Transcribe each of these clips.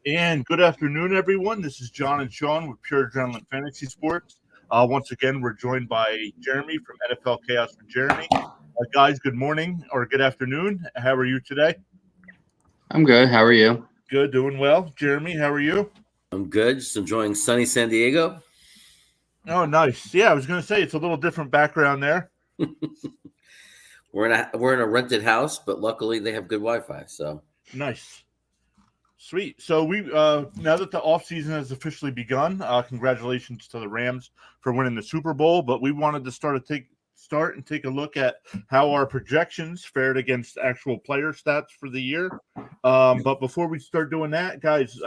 And good afternoon, everyone. This is John and Sean with Pure Adrenaline Fantasy Sports. Once again, we're joined by Jeremy from NFL Chaos with Jeremy. Guys, good morning or good afternoon. How are you today? I'm good. How are you? Good, doing well. Jeremy, how are you? I'm good. Just enjoying sunny San Diego. Oh, nice. Yeah, I was going to say it's a little different background there. We're in a rented house, but luckily they have good Wi-Fi. So Nice. Sweet. So we now that the offseason has officially begun, congratulations to the Rams for winning the Super Bowl. But we wanted to start and take a look at how our projections fared against actual player stats for the year. But before we start doing that, guys,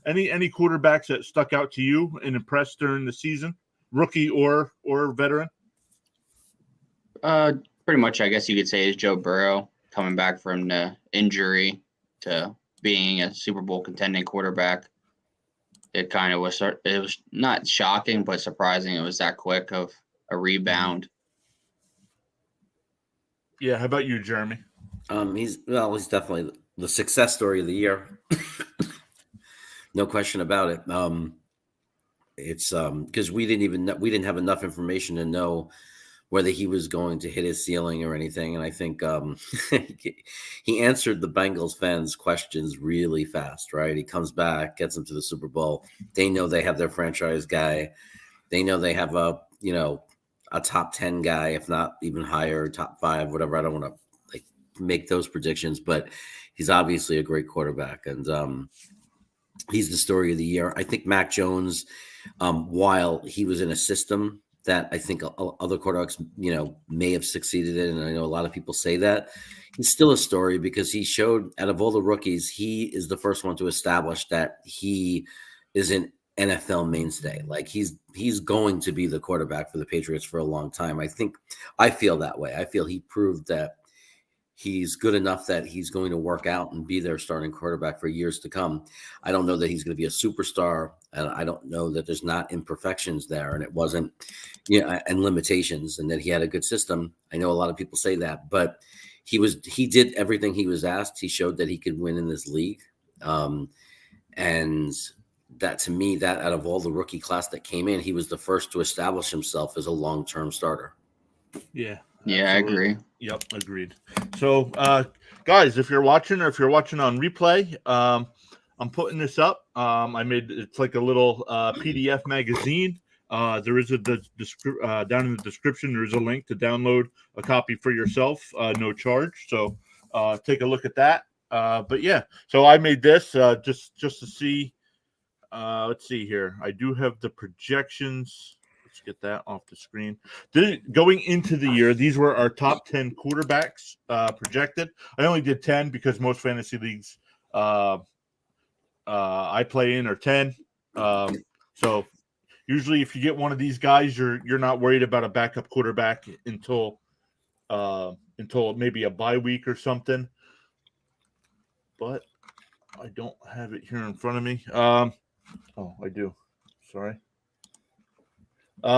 any quarterbacks that stuck out to you and impressed during the season, rookie or veteran? Pretty much, I guess you could say, is Joe Burrow coming back from the injury to being a Super Bowl contending quarterback. It kind of was. It was not shocking, but surprising. It was that quick of a rebound. Yeah. How about you, Jeremy? he's definitely the success story of the year. No question about it. It's because we didn't have enough information to know whether he was going to hit his ceiling or anything. And I think he answered the Bengals fans' questions really fast, right? He comes back, gets them to the Super Bowl. They know they have their franchise guy. They know they have a top 10 guy, if not even higher, top 5, whatever. I don't want to make those predictions, but he's obviously a great quarterback. And he's the story of the year. I think Mac Jones, while he was in a system that I think other quarterbacks, may have succeeded in, and I know a lot of people say that, he's still a story because he showed, out of all the rookies, he is the first one to establish that he is an NFL mainstay. Like he's going to be the quarterback for the Patriots for a long time. I feel that way. I feel he proved that he's good enough that he's going to work out and be their starting quarterback for years to come. I don't know that he's going to be a superstar, and I don't know that there's not imperfections there, and it wasn't, and limitations, and that he had a good system. I know a lot of people say that, but he did everything he was asked. He showed that he could win in this league, and that, to me, that out of all the rookie class that came in, he was the first to establish himself as a long-term starter. Yeah. Yeah, I agree. Yep, agreed. So, guys, if you're watching or if you're watching on replay, I'm putting this up. It's like a little PDF magazine. There is down in the description. There is a link to download a copy for yourself, no charge. So, take a look at that. But yeah, so I made this just to see. Let's see here. I do have the projections. Let's get that off the screen. Going into the year, these were our top 10 quarterbacks projected. I only did 10 because most fantasy leagues I play in are 10. So usually if you get one of these guys, you're not worried about a backup quarterback until maybe a bye week or something. But I don't have it here in front of me. Oh, I do. Sorry.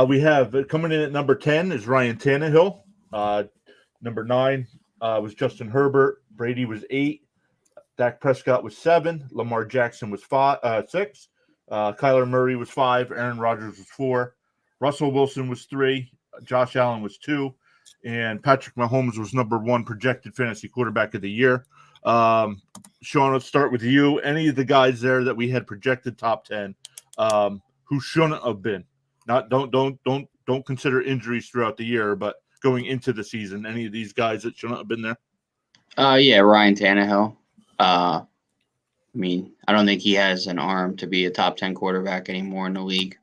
We have coming in at number 10 is Ryan Tannehill. Number 9 was Justin Herbert. Brady was 8. Dak Prescott was 7. Lamar Jackson was 6. Kyler Murray was 5. Aaron Rodgers was 4. Russell Wilson was 3. Josh Allen was 2. And Patrick Mahomes was number 1 projected fantasy quarterback of the year. Sean, let's start with you. Any of the guys there that we had projected top 10 who shouldn't have been? Don't consider injuries throughout the year, but going into the season, any of these guys that shouldn't have been there? Yeah, Ryan Tannehill. I don't think he has an arm to be a top 10 quarterback anymore in the league.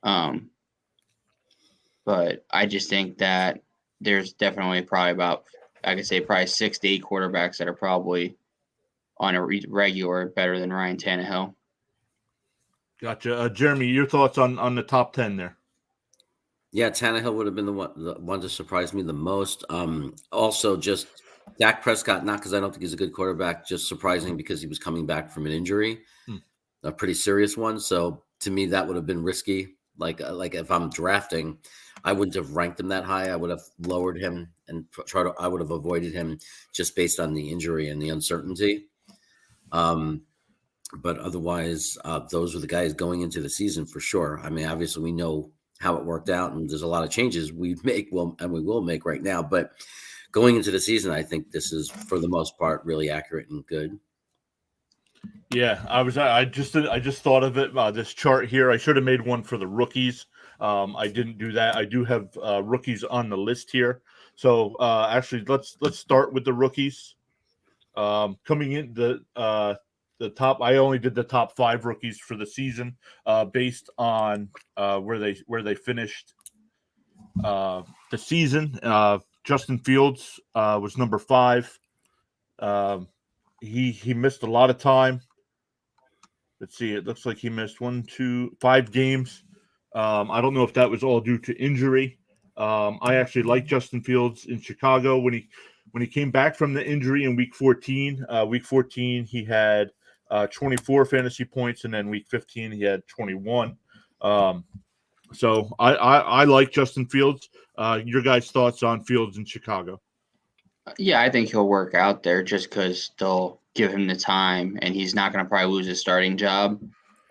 But I just think that there's definitely probably 6 to 8 quarterbacks that are probably on a regular better than Ryan Tannehill. Gotcha. Jeremy, your thoughts on the top 10 there? Yeah, Tannehill would have been the one to surprise me the most. Also, just Dak Prescott, not because I don't think he's a good quarterback, just surprising because he was coming back from an injury, a pretty serious one. So to me, that would have been risky. Like if I'm drafting, I wouldn't have ranked him that high. I would have lowered him and I would have avoided him just based on the injury and the uncertainty. But otherwise, those are the guys going into the season for sure. I mean, obviously, we know how it worked out, and there's a lot of changes we will make right now. But going into the season, I think this is, for the most part, really accurate and good. Yeah, I just thought of it. This chart here, I should have made one for the rookies. I didn't do that. I do have rookies on the list here. So actually, let's start with the rookies. Coming in the top, I only did the top 5 rookies for the season, based on where they finished the season. Justin Fields was number 5. He missed a lot of time. Let's see. It looks like he missed 5 games. I don't know if that was all due to injury. I actually like Justin Fields in Chicago when he came back from the injury in week 14. Week 14 he had 24 fantasy points, and then week 15 he had 21. So I like Justin Fields. Your guys' thoughts on Fields in Chicago? Yeah, I think he'll work out there just because they'll give him the time, and he's not going to probably lose his starting job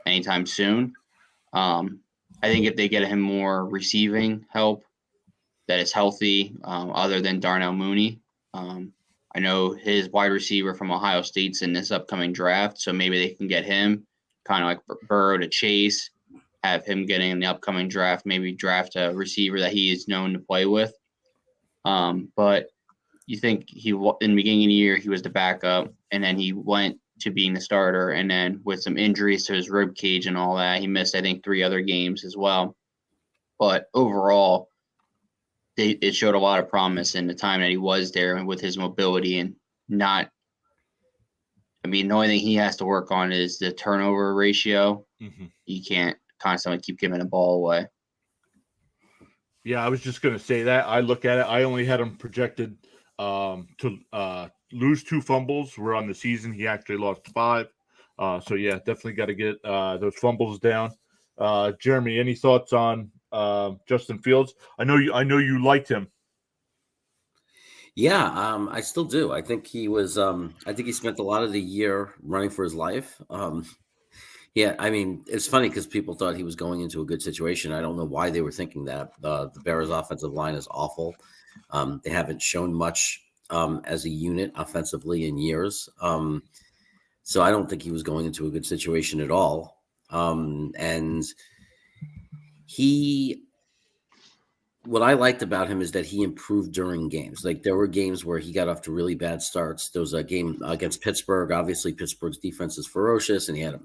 anytime soon. I think if they get him more receiving help that is healthy, other than Darnell Mooney, I know his wide receiver from Ohio State's in this upcoming draft, so maybe they can get him kind of like Burrow to Chase, have him getting in the upcoming draft, maybe draft a receiver that he is known to play with. But you think in the beginning of the year, he was the backup, and then he went to being the starter. And then with some injuries to his rib cage and all that, he missed, I think, 3 other games as well. But overall, it showed a lot of promise in the time that he was there, and with his mobility and not. I mean, the only thing he has to work on is the turnover ratio. Mm-hmm. He can't constantly keep giving the ball away. Yeah, I was just going to say that. I look at it. I only had him projected to lose 2 fumbles. We're on the season. He actually lost 5. So yeah, definitely got to get those fumbles down. Jeremy, any thoughts on Justin Fields? I know you liked him. Yeah, I still do. I think he was. I think he spent a lot of the year running for his life. Yeah, I mean, it's funny because people thought he was going into a good situation. I don't know why they were thinking that. The Bears' offensive line is awful. They haven't shown much as a unit offensively in years. So I don't think he was going into a good situation at all. And what I liked about him is that he improved during games. Like, there were games where he got off to really bad starts. There was a game against Pittsburgh. Obviously, Pittsburgh's defense is ferocious, and he had,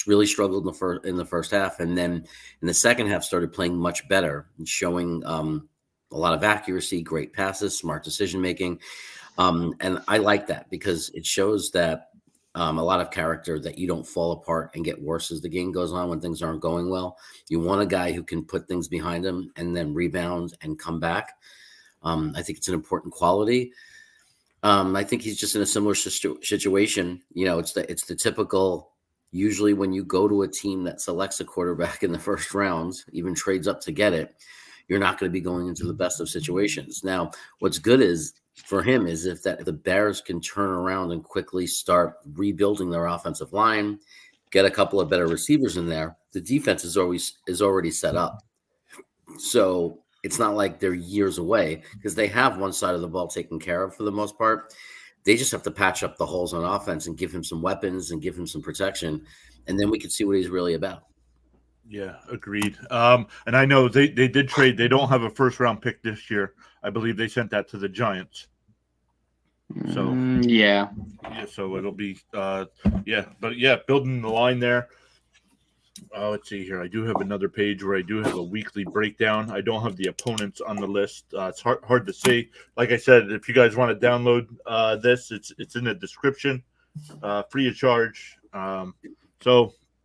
really struggled in the first half. And then in the second half, started playing much better and showing a lot of accuracy, great passes, smart decision making. And I like that because it shows that a lot of character, that you don't fall apart and get worse as the game goes on when things aren't going well. You want a guy who can put things behind him and then rebound and come back. I think it's an important quality. I think he's just in a similar situation. It's the typical, usually when you go to a team that selects a quarterback in the first round, even trades up to get it, you're not going to be going into the best of situations. Now, what's good for him is if the Bears can turn around and quickly start rebuilding their offensive line, get a couple of better receivers in there, the defense is already set up. So it's not like they're years away because they have one side of the ball taken care of for the most part. They just have to patch up the holes on offense and give him some weapons and give him some protection, and then we can see what he's really about. Yeah, agreed. And I know they did trade. They don't have a first-round pick this year. I believe they sent that to the Giants. So yeah. So it'll be building the line there. Let's see here. I do have another page where I do have a weekly breakdown. I don't have the opponents on the list. It's hard to see. Like I said, if you guys want to download this, it's in the description, free of charge.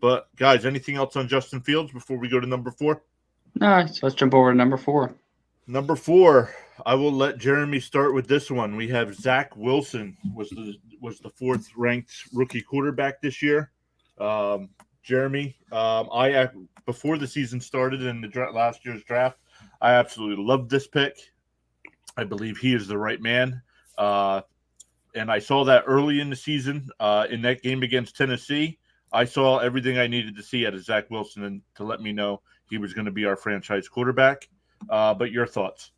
But guys, anything else on Justin Fields before we go to number 4? No, so let's jump over to number 4. Number 4, I will let Jeremy start with this one. We have Zach Wilson was the 4th ranked rookie quarterback this year. Jeremy, before the season started in the last year's draft, I absolutely loved this pick. I believe he is the right man. And I saw that early in the season in that game against Tennessee. I saw everything I needed to see out of Zach Wilson and to let me know he was going to be our franchise quarterback. But your thoughts?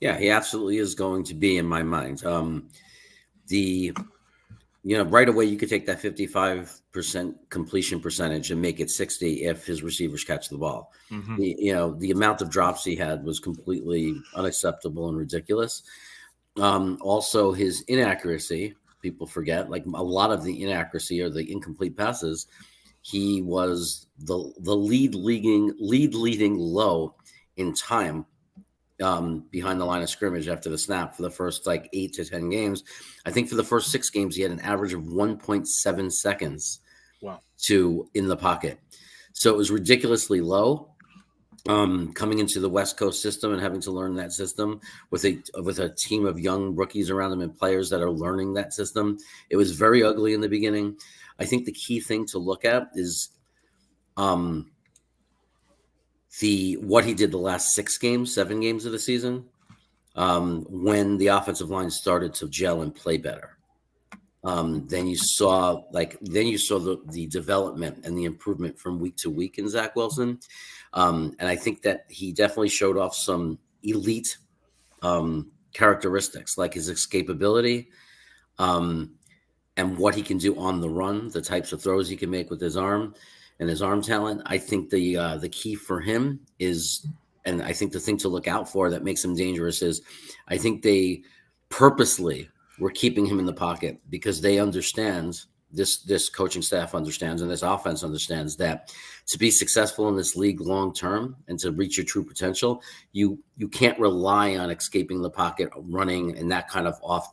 Yeah, he absolutely is going to be in my mind. Right away you could take that 55% completion percentage and make it 60 if his receivers catch the ball. Mm-hmm. The amount of drops he had was completely unacceptable and ridiculous. Also, his inaccuracy, people forget, like a lot of the inaccuracy or the incomplete passes, he was the lead leading low in time behind the line of scrimmage after the snap for the first 8 to 10 games. I think for the first 6 games, he had an average of 1.7 seconds in the pocket. So it was ridiculously low. Coming into the West Coast system and having to learn that system with a team of young rookies around him and players that are learning that system, it was very ugly in the beginning. I think the key thing to look at is what he did the last 7 games of the season, when the offensive line started to gel and play better. Then you saw the development and the improvement from week to week in Zach Wilson. And I think that he definitely showed off some elite characteristics, like his escapability, and what he can do on the run, the types of throws he can make with his arm and his arm talent. I think the key for him is, and I think the thing to look out for that makes him dangerous is, I think they purposely were keeping him in the pocket because they understand, this coaching staff understands, and this offense understands that to be successful in this league long term and to reach your true potential, you can't rely on escaping the pocket, running, and that kind of off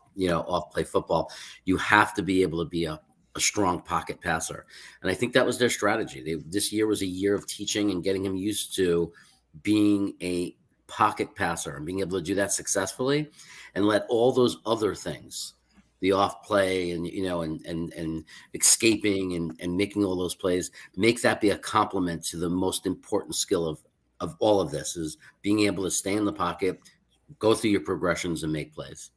play football. You have to be able to be a strong pocket passer, and I think that was their strategy. This year was a year of teaching and getting him used to being a pocket passer and being able to do that successfully, and let all those other things, the off play and and escaping and making all those plays, make that be a complement to the most important skill of all of this, is being able to stay in the pocket, go through your progressions, and make plays.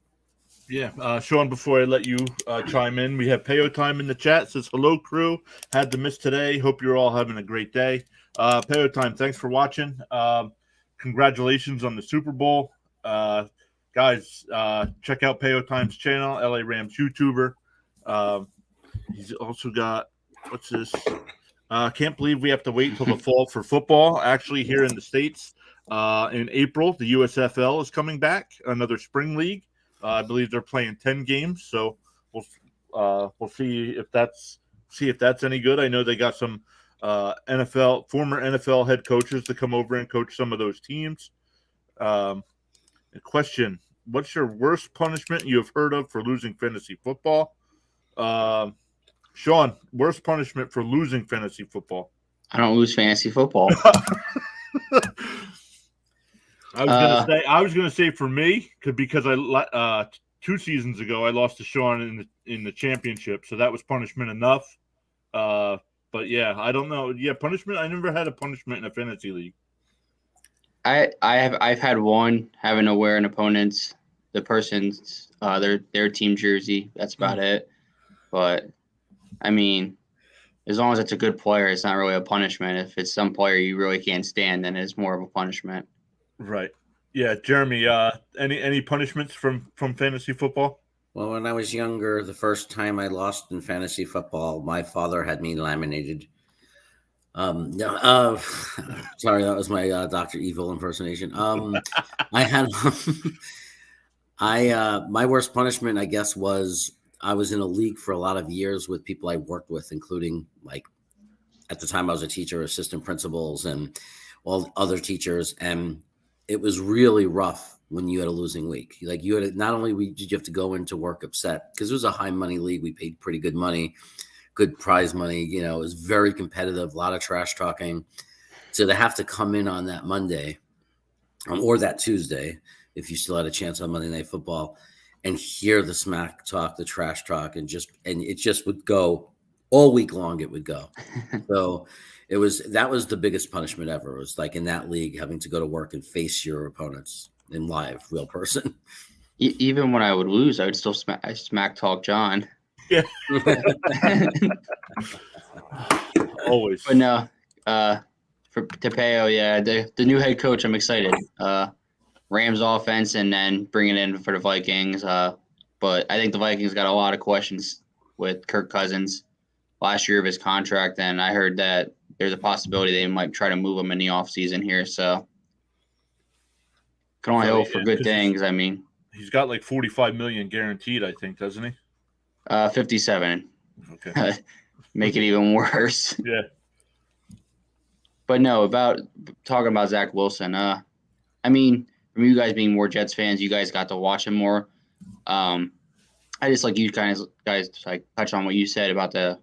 Yeah, Sean, before I let you chime in, we have Payo Time in the chat. Says, hello, crew. Had to miss today. Hope you're all having a great day. Payo Time, thanks for watching. Congratulations on the Super Bowl. Guys, check out Payo Time's channel, LA Rams YouTuber. He's also got, what's this? Can't believe we have to wait till the fall for football. Actually, here in the States, in April, the USFL is coming back, another spring league. I believe they're playing 10 games, so we'll see if that's any good. I know they got some former NFL head coaches to come over and coach some of those teams. A question: what's your worst punishment you have heard of for losing fantasy football? Sean, worst punishment for losing fantasy football? I don't lose fantasy football. I was gonna say for me, because I 2 seasons ago I lost to Sean in the championship, so that was punishment enough. But yeah, I don't know. Yeah, punishment. I never had a punishment in a fantasy league. I've had one, having to wear an opponent's, the person's their team jersey. That's about it. But I mean, as long as it's a good player, it's not really a punishment. If it's some player you really can't stand, then it's more of a punishment. Right. Yeah, Jeremy. Any punishments from fantasy football? Well, when I was younger, the first time I lost in fantasy football, my father had me laminated. No, sorry, that was my Dr. Evil impersonation. I had my worst punishment, I guess, was I was in a league for a lot of years with people I worked with, including, like, at the time I was a teacher, assistant principals, and all other teachers, and it was really rough when you had a losing week. Like, you had not only did you have to go into work upset, because it was a high money league, we paid pretty good money, good prize money, it was very competitive, a lot of trash talking. So to have to come in on that Monday or that Tuesday, if you still had a chance on Monday Night Football, and hear the smack talk, the trash talk, and it just would go all week long. It would go. So that was the biggest punishment ever. It was like in that league, having to go to work and face your opponents in live, real person. Even when I would lose, I would still smack talk John. Yeah. Always. But no, for Tapeo, yeah, the new head coach, I'm excited. Rams offense, and then bringing in for the Vikings. But I think the Vikings got a lot of questions with Kirk Cousins last year of his contract, and I heard that there's a possibility they might try to move him in the offseason here. So can only hope for good things. I mean, he's got like 45 million guaranteed, I think, doesn't he? 57. Okay. Make it even worse. Yeah. But no, about talking about Zach Wilson. I mean, from you guys being more Jets fans, you guys got to watch him more. I just like you guys like touch on what you said about the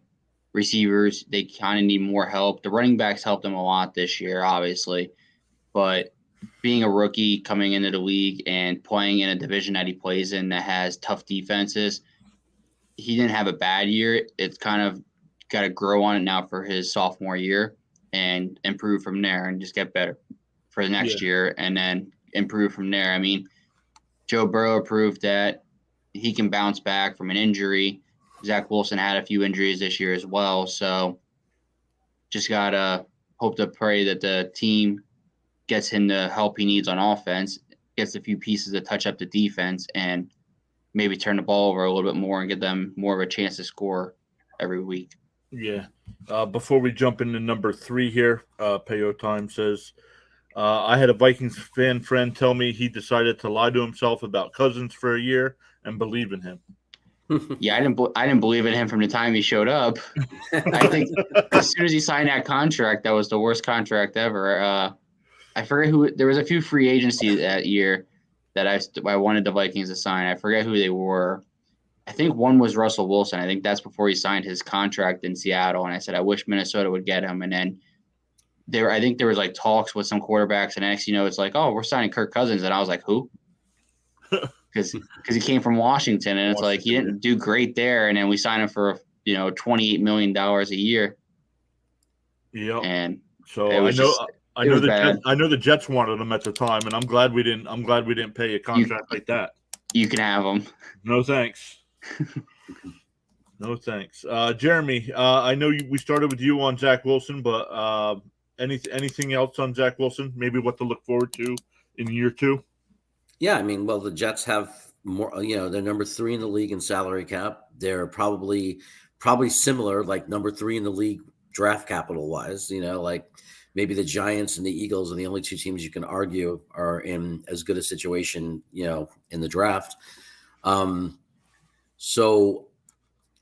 receivers. They kind of need more help. The running backs helped them a lot this year, obviously, but being a rookie coming into the league and playing in a division that he plays in that has tough defenses, he didn't have a bad year. It's kind of got to grow on it now for his sophomore year and improve from there and just get better for the next year and then improve from there. I mean, Joe Burrow proved that he can bounce back from an injury. Zach Wilson had a few injuries this year as well. So just got to hope to pray that the team gets him the help he needs on offense, gets a few pieces to touch up the defense, and maybe turn the ball over a little bit more and get them more of a chance to score every week. Yeah. Before we jump into number 3 here, Payo Time says, I had a Vikings fan friend tell me he decided to lie to himself about Cousins for a year and believe in him. Yeah, I didn't believe in him from the time he showed up. I think as soon as he signed that contract, that was the worst contract ever. I forget who. There was a few free agency that year that I wanted the Vikings to sign. I forget who they were. I think one was Russell Wilson. I think that's before he signed his contract in Seattle. And I said, I wish Minnesota would get him. And then I think there was like talks with some quarterbacks. And next, it's like, oh, we're signing Kirk Cousins. And I was like, who? Because he came from Washington. And it's like, he didn't do great there. And then we signed him for, $28 million a year. Yeah. And so I know the Jets wanted him at the time, and I'm glad we didn't pay a contract like that. You can have him. No thanks. No thanks. Jeremy, I know we started with you on Zach Wilson, but anything else on Zach Wilson? Maybe what to look forward to in year 2? Yeah, I mean, well, the Jets have more. They're number 3 in the league in salary cap. They're probably similar, like number 3 in the league draft capital wise. Like maybe the Giants and the Eagles are the only 2 teams you can argue are in as good a situation, in the draft. So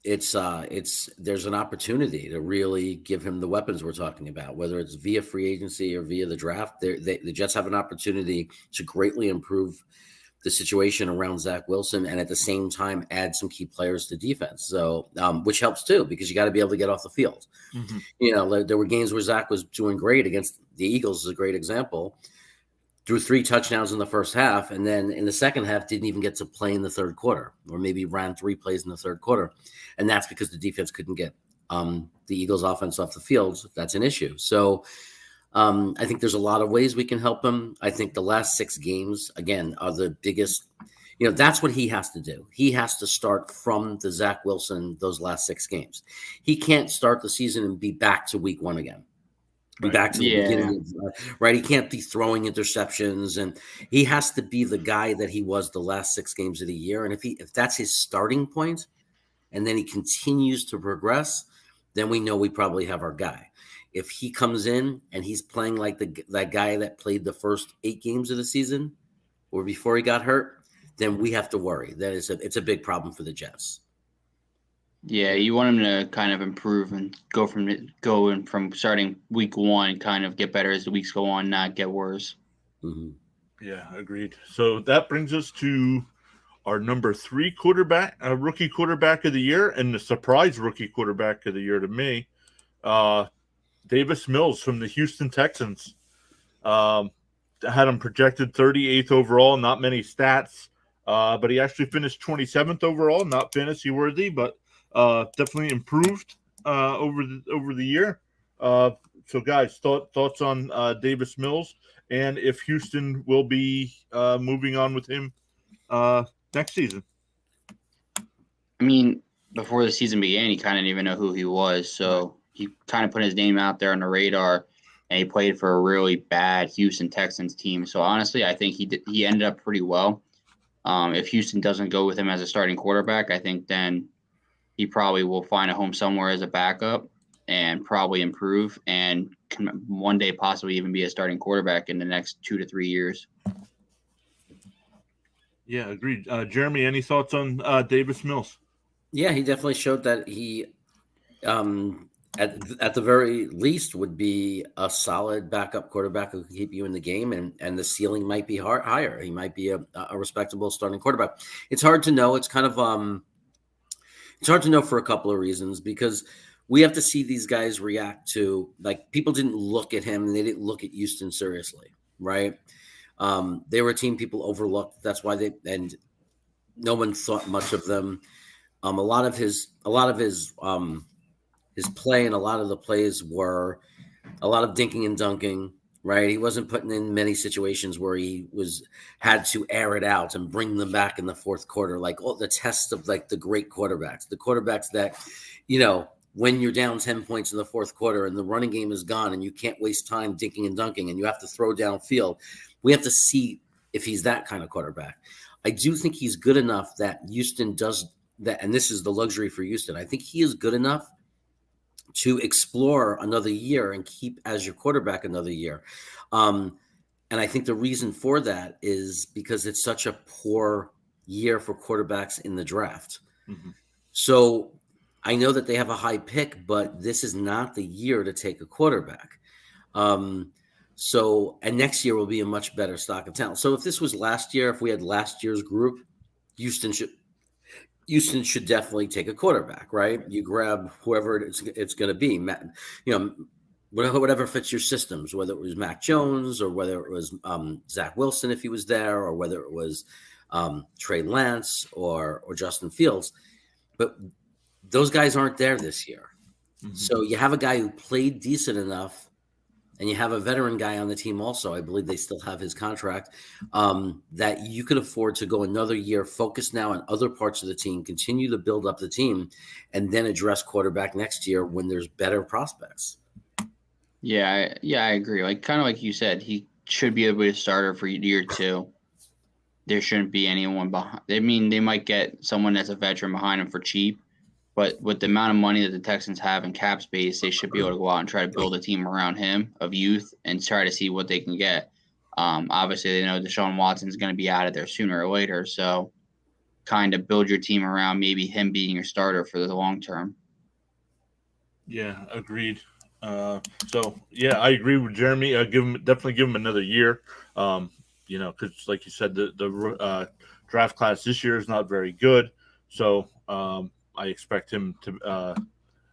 there's an opportunity to really give him the weapons we're talking about, whether it's via free agency or via the draft. The Jets have an opportunity to greatly improve the situation around Zach Wilson and at the same time add some key players to defense. So, which helps too, because you got to be able to get off the field. Mm-hmm. There were games where Zach was doing great against the Eagles is a great example. Threw 3 touchdowns in the first half, and then in the second half didn't even get to play in the third quarter, or maybe ran 3 plays in the third quarter. And that's because the defense couldn't get the Eagles offense off the field. That's an issue. So I think there's a lot of ways we can help him. I think the last 6 games, again, are the biggest. That's what he has to do. He has to start from the Zach Wilson, those last 6 games. He can't start the season and be back to week 1 again. Be back to the beginning, right? He can't be throwing interceptions, and he has to be the guy that he was the last 6 games of the year. And if that's his starting point, and then he continues to progress, then we know we probably have our guy. If he comes in and he's playing like that guy that played the first 8 games of the season, or before he got hurt, then we have to worry. It's a big problem for the Jets. Yeah, you want him to kind of improve and go from starting week 1, kind of get better as the weeks go on, not get worse. Mm-hmm. Yeah, agreed. So that brings us to our number 3 rookie quarterback of the year, and the surprise rookie quarterback of the year to me, Davis Mills from the Houston Texans. Had him projected 38th overall, not many stats, but he actually finished 27th overall, not fantasy worthy, but definitely improved over the year. So, guys, thoughts on Davis Mills, and if Houston will be moving on with him next season? I mean, before the season began, he kind of didn't even know who he was. So he kind of put his name out there on the radar, and he played for a really bad Houston Texans team. So honestly, I think he ended up pretty well. If Houston doesn't go with him as a starting quarterback, I think then he probably will find a home somewhere as a backup and probably improve and can one day possibly even be a starting quarterback in the next 2 to 3 years. Yeah, agreed. Jeremy, any thoughts on Davis Mills? Yeah, he definitely showed that he, at the very least, would be a solid backup quarterback who could keep you in the game, and the ceiling might be higher. He might be a respectable starting quarterback. It's hard to know. It's kind of it's hard to know for a couple of reasons, because we have to see these guys react to, like, people didn't look at him and they didn't look at Houston seriously, right? They were a team people overlooked. That's why and no one thought much of them. A lot of his play and a lot of the plays were a lot of dinking and dunking, right? He wasn't putting in many situations where he had to air it out and bring them back in the fourth quarter, like all the tests of like the great quarterbacks, the quarterbacks that, when you're down 10 points in the fourth quarter and the running game is gone and you can't waste time dinking and dunking and you have to throw downfield. We have to see if he's that kind of quarterback. I do think he's good enough that Houston does that, and this is the luxury for Houston. I think he is good enough to explore another year and keep as your quarterback another year. And I think the reason for that is because it's such a poor year for quarterbacks in the draft. Mm-hmm. So I know that they have a high pick, but this is not the year to take a quarterback. And next year will be a much better stock of talent. So if this was last year, if we had last year's group, Houston should definitely take a quarterback, right? You grab whoever it's going to be, whatever fits your systems, whether it was Mac Jones or whether it was Zach Wilson if he was there, or whether it was Trey Lance or Justin Fields. But those guys aren't there this year. Mm-hmm. So you have a guy who played decent enough, and you have a veteran guy on the team also. I believe they still have his contract, that you can afford to go another year, focus now on other parts of the team, continue to build up the team, and then address quarterback next year when there's better prospects. Yeah, I agree. Kind of like you said, he should be able to starter for year 2. There shouldn't be anyone behind. I mean, they might get someone that's a veteran behind him for cheap, but with the amount of money that the Texans have in cap space, they should be able to go out and try to build a team around him of youth and try to see what they can get. Obviously, they know Deshaun Watson's going to be out of there sooner or later, so kind of build your team around maybe him being your starter for the long term. Yeah, agreed. I agree with Jeremy. Definitely give him another year. Because like you said, the draft class this year is not very good. So I expect him to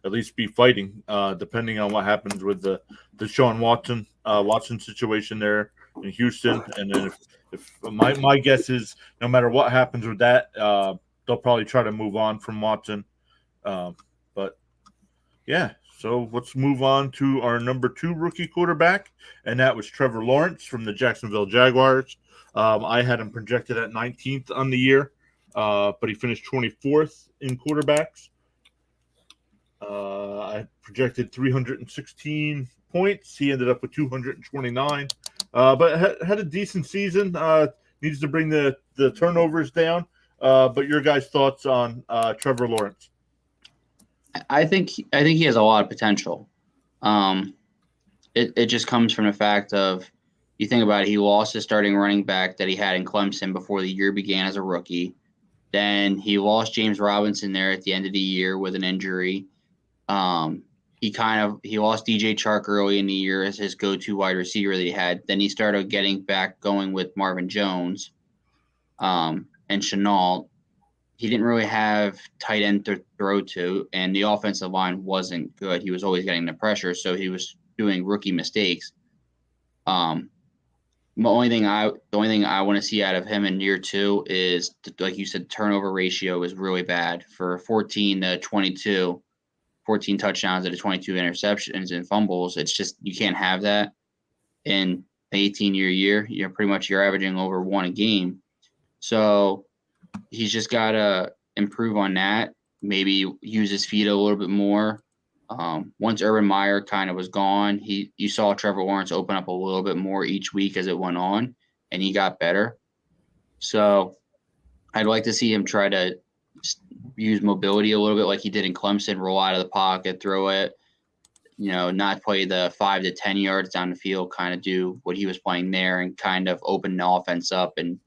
at least be fighting, depending on what happens with the Deshaun Watson situation there in Houston. And then if my guess is, no matter what happens with that, they'll probably try to move on from Watson. But yeah. So let's move on to our number 2 rookie quarterback, and that was Trevor Lawrence from the Jacksonville Jaguars. I had him projected at 19th on the year, but he finished 24th in quarterbacks. I projected 316 points. He ended up with 229, but had a decent season. Needs to bring the turnovers down. But your guys' thoughts on Trevor Lawrence? I think he has a lot of potential. It just comes from the fact of, you think about it, he lost his starting running back that he had in Clemson before the year began as a rookie. Then he lost James Robinson there at the end of the year with an injury. He lost DJ Chark early in the year as his go-to wide receiver that he had. Then he started getting back going with Marvin Jones and Shenault. He didn't really have tight end to throw to, and the offensive line wasn't good. He was always getting the pressure, so he was doing rookie mistakes. The only thing I want to see out of him in year 2 is, like you said, turnover ratio is really bad. For 14 to 22, 14 touchdowns to 22 interceptions and fumbles. It's just, you can't have that in an 18-year year. You're averaging over 1 a game. So he's just got to improve on that, maybe use his feet a little bit more, Once Urban Meyer kind of was gone, you saw Trevor Lawrence open up a little bit more each week as it went on, and he got better. So I'd like to see him try to use mobility a little bit like he did in Clemson, roll out of the pocket, throw it, not play the 5 to 10 yards down the field, kind of do what he was playing there and kind of open the offense up and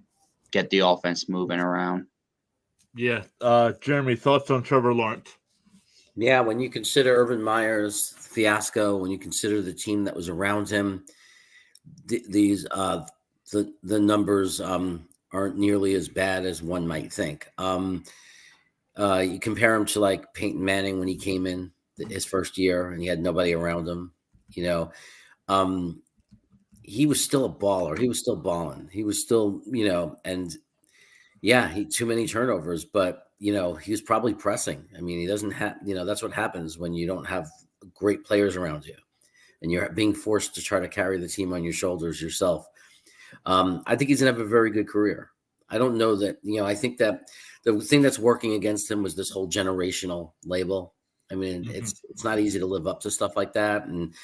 get the offense moving around. Yeah. Jeremy, thoughts on Trevor Lawrence? Yeah, when you consider Urban Meyer's fiasco, when you consider the team that was around him, the numbers aren't nearly as bad as one might think. You compare him to like Peyton Manning when he came in his first year and he had nobody around him. He was still a baller. He was still balling. He was still, and yeah, he too many turnovers, but he was probably pressing. I mean, he doesn't have, that's what happens when you don't have great players around you and you're being forced to try to carry the team on your shoulders yourself. I think he's going to have a very good career. I don't know that, I think that the thing that's working against him was this whole generational label. I mean, it's not easy to live up to stuff like that. And,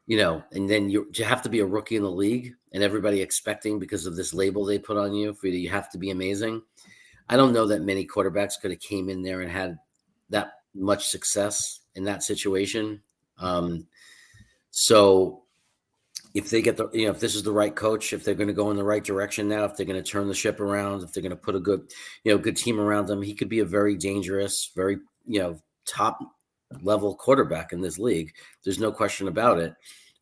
and then you have to be a rookie in the league and everybody expecting because of this label they put on you, you have to be amazing. I don't know that many quarterbacks could have came in there and had that much success in that situation. So if they get if this is the right coach, if they're going to go in the right direction now, if they're going to turn the ship around, if they're going to put a good team around him, he could be a very dangerous, very, top level quarterback in this league. There's no question about it.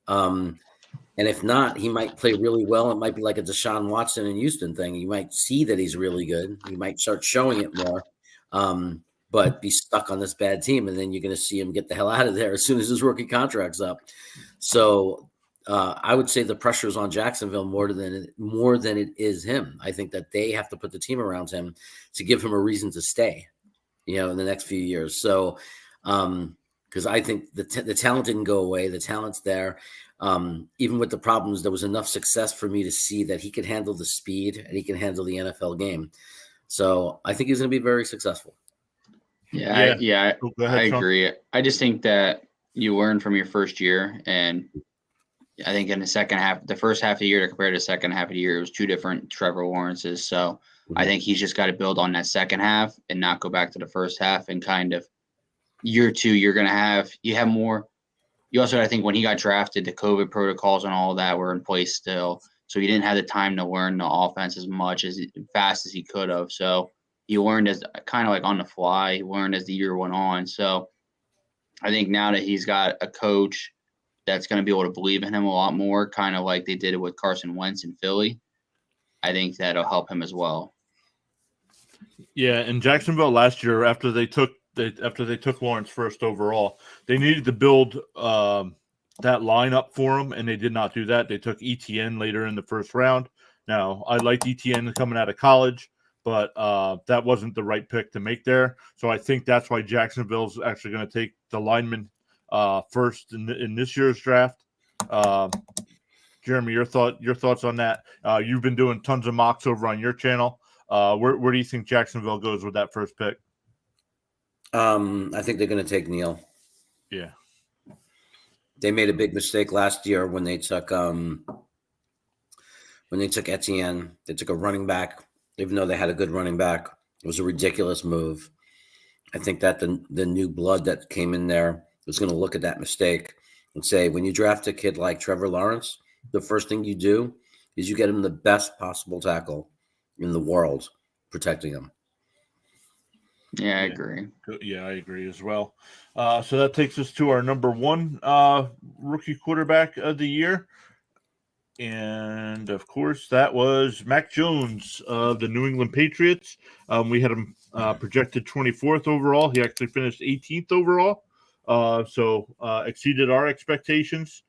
And if not, he might play really well. It might be like a Deshaun Watson in Houston thing. You might see that he's really good. He might start showing it more, but be stuck on this bad team. And then you're going to see him get the hell out of there as soon as his rookie contract's up. So I would say the pressure is on Jacksonville more than it is him. I think that they have to put the team around him to give him a reason to stay, in the next few years. So because I think the talent didn't go away. The talent's there. Even with the problems, there was enough success for me to see that he could handle the speed and he can handle the NFL game. So I think he's going to be very successful. Yeah. Go ahead, I Sean. agree. I just think that you learn from your first year, and I think in the first half of the year compared to the second half of the year, it was two different Trevor Lawrences. So I think he's just got to build on that second half and not go back to the first half. And kind of year two, you have more. You also, I think when he got drafted, the COVID protocols and all of that were in place still. So he didn't have the time to learn the offense as fast as he could have. So he learned as kind of like on the fly. He learned as the year went on. So I think now that he's got a coach that's going to be able to believe in him a lot more, kind of like they did it with Carson Wentz in Philly, I think that'll help him as well. Yeah, in Jacksonville last year, after they took Lawrence first overall, they needed to build that lineup for him, and they did not do that. They took ETN later in the first round. Now, I liked ETN coming out of college, but that wasn't the right pick to make there. So I think that's why Jacksonville's actually going to take the lineman first in this year's draft. Jeremy, your thoughts on that? You've been doing tons of mocks over on your channel. Where do you think Jacksonville goes with that first pick? I think they're going to take Neal. Yeah. They made a big mistake last year when they took Etienne. They took a running back, even though they had a good running back. It was a ridiculous move. I think that the new blood that came in there was going to look at that mistake and say, when you draft a kid like Trevor Lawrence, the first thing you do is you get him the best possible tackle in the world protecting him. Yeah, I agree. Yeah, I agree as well. So that takes us to our number one rookie quarterback of the year. And, of course, that was Mac Jones of the New England Patriots. We had him projected 24th overall. He actually finished 18th overall. So exceeded our expectations.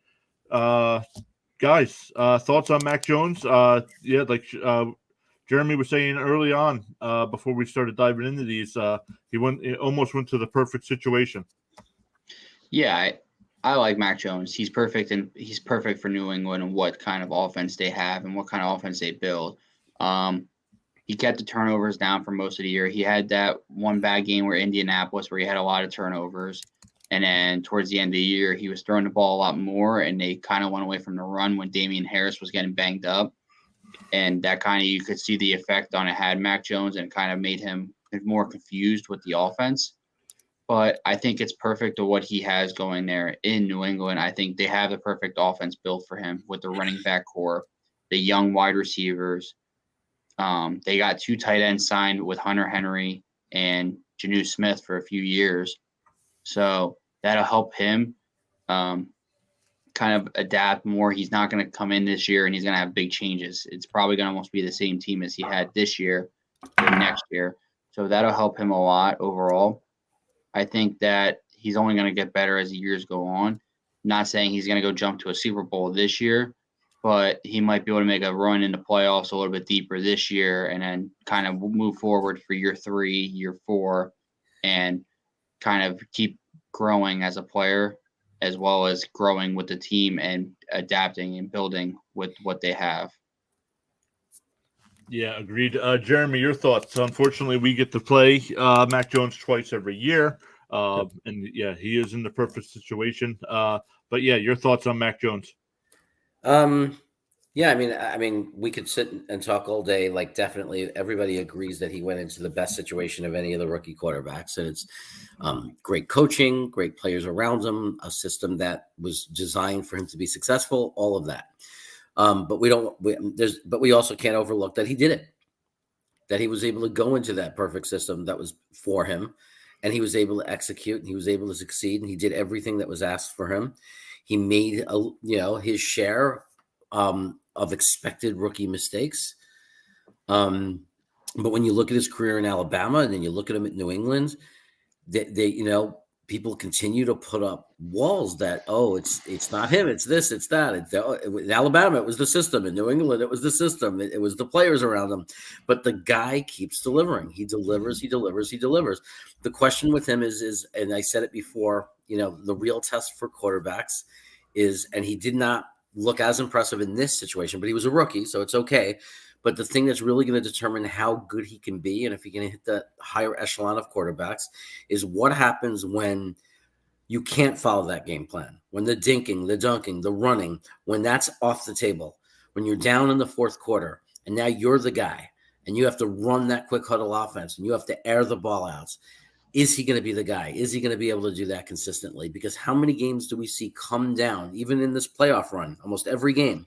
Guys, thoughts on Mac Jones? Yeah, like Jeremy was saying early on, before we started diving into these, he almost went to the perfect situation. Yeah, I like Mac Jones. He's perfect, and he's perfect for New England and what kind of offense they have and what kind of offense they build. He kept the turnovers down for most of the year. He had that one bad game where Indianapolis, where he had a lot of turnovers, And then towards the end of the year, he was throwing the ball a lot more, and they kind of went away from the run when Damian Harris was getting banged up. And that kind of, you could see the effect on it had Mac Jones and kind of made him more confused with the offense. But I think it's perfect to what he has going there in New England. I think they have the perfect offense built for him with the running back core, the young wide receivers. They got 2 tight ends signed with Hunter Henry and Janu Smith for a few years. So that'll help him kind of adapt more. He's not going to come in this year and he's going to have big changes. It's probably going to almost be the same team as he had this year and next year. So that'll help him a lot overall. I think that he's only going to get better as the years go on. Not saying he's going to go jump to a Super Bowl this year, but he might be able to make a run in the playoffs a little bit deeper this year and then kind of move forward for year 3, year 4, and kind of keep growing as a player as well as growing with the team and adapting and building with what they have. Yeah, agreed. Jeremy, your thoughts? Unfortunately, we get to play Mac Jones twice every year. And yeah, he is in the perfect situation. But yeah, your thoughts on Mac Jones? Yeah, I mean, we could sit and talk all day. Like, definitely, everybody agrees that he went into the best situation of any of the rookie quarterbacks, and it's great coaching, great players around him, a system that was designed for him to be successful. All of that. But we also can't overlook that he did it. That he was able to go into that perfect system that was for him, and he was able to execute, and he was able to succeed, and he did everything that was asked for him. He made his share of expected rookie mistakes. But when you look at his career in Alabama and then you look at him at New England, they people continue to put up walls that, it's not him, it's this, it's that. In Alabama, it was the system. In New England, it was the system. It was the players around him. But the guy keeps delivering. He delivers, he delivers, he delivers. The question with him is, and I said it before, the real test for quarterbacks is, and he did not look as impressive in this situation, but he was a rookie, so it's okay. But the thing that's really going to determine how good he can be and if he can hit the higher echelon of quarterbacks is what happens when you can't follow that game plan, when the dinking, the dunking, the running, when that's off the table, when you're down in the fourth quarter and now you're the guy and you have to run that quick huddle offense and you have to air the ball out. Is he going to be the guy? Is he going to be able to do that consistently? Because how many games do we see come down, even in this playoff run, almost every game?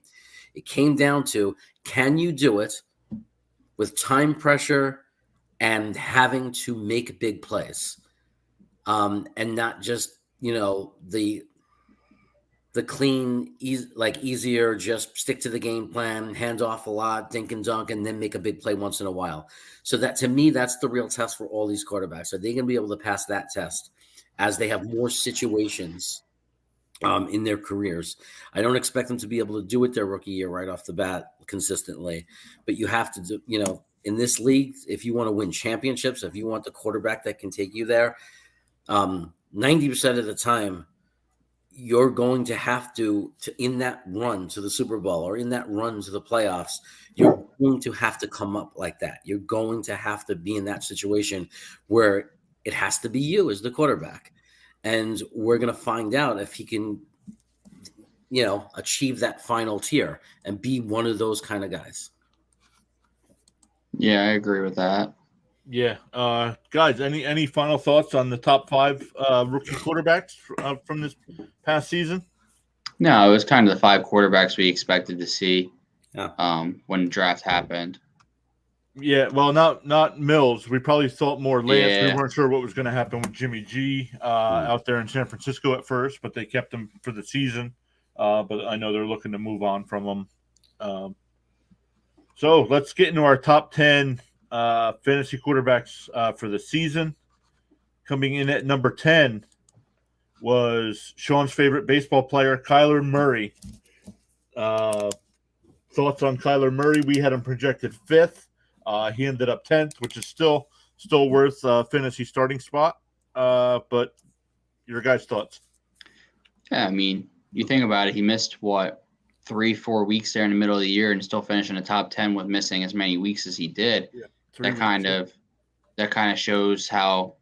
It came down to, can you do it with time pressure and having to make big plays? And not just, the clean, easier, just stick to the game plan, hand off a lot, dink and dunk, and then make a big play once in a while. So that, to me, that's the real test for all these quarterbacks. Are they going to be able to pass that test as they have more situations in their careers? I don't expect them to be able to do it their rookie year right off the bat consistently, but you have to do, in this league, if you want to win championships, if you want the quarterback that can take you there, 90% of the time, you're going to have to in that run to the Super Bowl or in that run to the playoffs, you're going to have to come up like that. You're going to have to be in that situation where it has to be you as the quarterback. And we're going to find out if he can, achieve that final tier and be one of those kind of guys. Yeah, I agree with that. Yeah. Guys, any final thoughts on the top 5 rookie quarterbacks from this past season? No, it was kind of the 5 quarterbacks we expected to see when the draft happened. Yeah, well, not Mills. We probably thought more Lance. Yeah. We weren't sure what was going to happen with Jimmy G out there in San Francisco at first, but they kept him for the season. But I know they're looking to move on from him. So let's get into our top 10 fantasy quarterbacks for the season. Coming in at number 10 was Sean's favorite baseball player, Kyler Murray. Thoughts on Kyler Murray? We had him projected 5th. He ended up 10th, which is still worth fantasy starting spot. But your guys' thoughts? Yeah, I mean, you think about it, he missed 3-4 weeks there in the middle of the year and still finished in the top 10 with missing as many weeks as he did. Yeah, that kind of shows how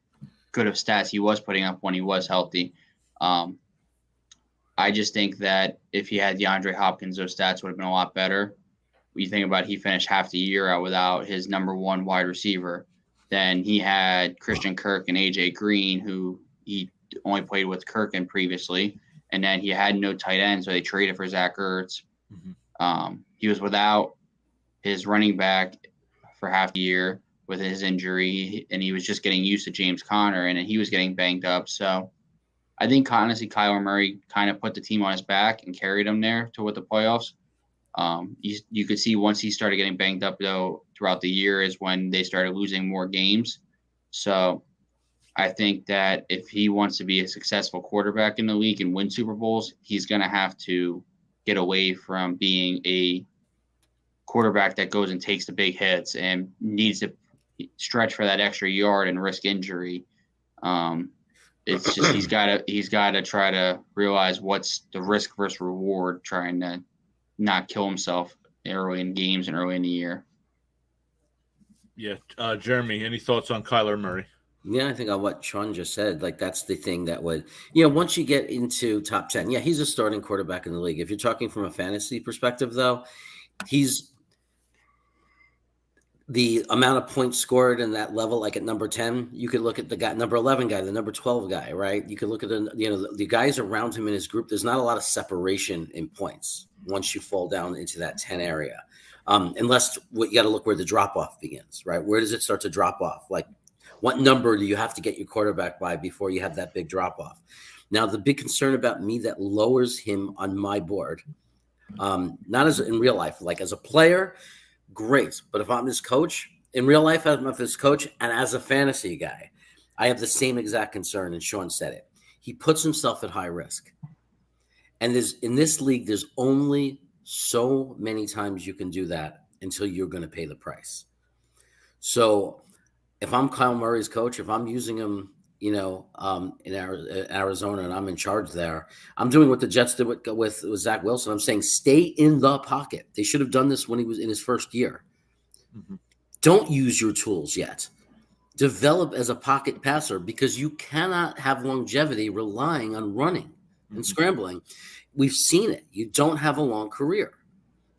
good of stats he was putting up when he was healthy. I just think that if he had DeAndre Hopkins, those stats would have been a lot better. When you think about it, he finished half the year out without his number one wide receiver. Then he had Christian Kirk and AJ Green, who he only played with Kirk in previously. And then he had no tight end, so they traded for Zach Ertz. He was without his running back for half the year with his injury, and he was just getting used to James Conner, and he was getting banged up. So I think, honestly, Kyler Murray kind of put the team on his back and carried them there to with the playoffs. You could see once he started getting banged up, though, throughout the year is when they started losing more games. So I think that if he wants to be a successful quarterback in the league and win Super Bowls, he's going to have to get away from being a quarterback that goes and takes the big hits and needs to stretch for that extra yard and risk injury. It's just he's got to try to realize what's the risk versus reward, trying to not kill himself early in games and early in the year. Yeah, Jeremy, any thoughts on Kyler Murray? Yeah, I think on what Sean just said, like that's the thing that would, you know, once you get into top 10, yeah, he's a starting quarterback in the league. If you're talking from a fantasy perspective, though, he's the amount of points scored in that level, like at number 10, you could look at the guy, number 11 guy, the number 12 guy, right? You could look at the guys around him in his group. There's not a lot of separation in points once you fall down into that 10 area. Unless you got to look where the drop off begins, right? Where does it start to drop off? Like, what number do you have to get your quarterback by before you have that big drop off? Now, the big concern about me that lowers him on my board, not as in real life, like as a player, great. But if I'm his coach, in real life, I'm his coach, and as a fantasy guy, I have the same exact concern, and Sean said it. He puts himself at high risk. And in this league, there's only so many times you can do that until you're going to pay the price. So if I'm Kyle Murray's coach, if I'm using him, in Arizona and I'm in charge there, I'm doing what the Jets did with Zach Wilson. I'm saying stay in the pocket. They should have done this when he was in his first year. Mm-hmm. Don't use your tools yet. Develop as a pocket passer because you cannot have longevity relying on running and scrambling. We've seen it. You don't have a long career.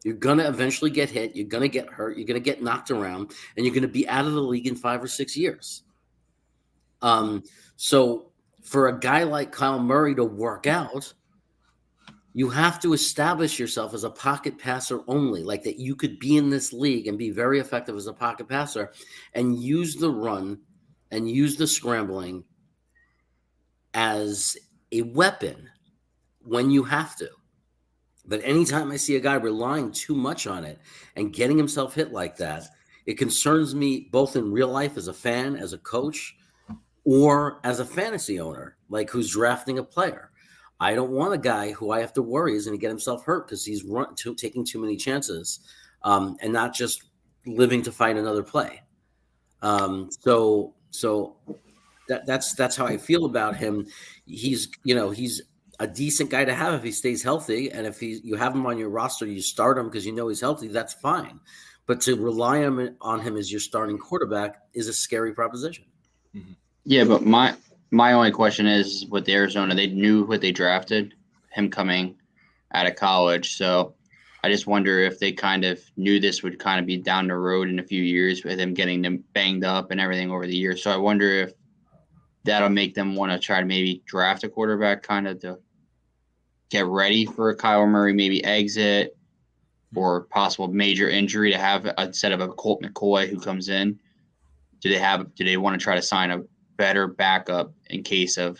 You're going to eventually get hit. You're going to get hurt. You're going to get knocked around, and you're going to be out of the league in 5 or 6 years. So for a guy like Kyle Murray to work out, you have to establish yourself as a pocket passer only, like that you could be in this league and be very effective as a pocket passer and use the run and use the scrambling as a weapon when you have to. But anytime I see a guy relying too much on it and getting himself hit like that, it concerns me both in real life as a fan, as a coach, or as a fantasy owner, like who's drafting a player. I don't want a guy who I have to worry is going to get himself hurt because he's taking too many chances and not just living to fight another play. So that's how I feel about him. He's a decent guy to have if he stays healthy, and if you have him on your roster, you start him because you know he's healthy. That's fine, but to rely on him as your starting quarterback is a scary proposition. Mm-hmm. Yeah, but my only question is with Arizona, they knew what they drafted, him coming out of college. So I just wonder if they kind of knew this would kind of be down the road in a few years with him getting them banged up and everything over the years. So I wonder if that'll make them want to try to maybe draft a quarterback kind of to get ready for a Kyler Murray maybe exit or possible major injury to have instead of a Colt McCoy who comes in. Do they want to try to sign a better backup in case of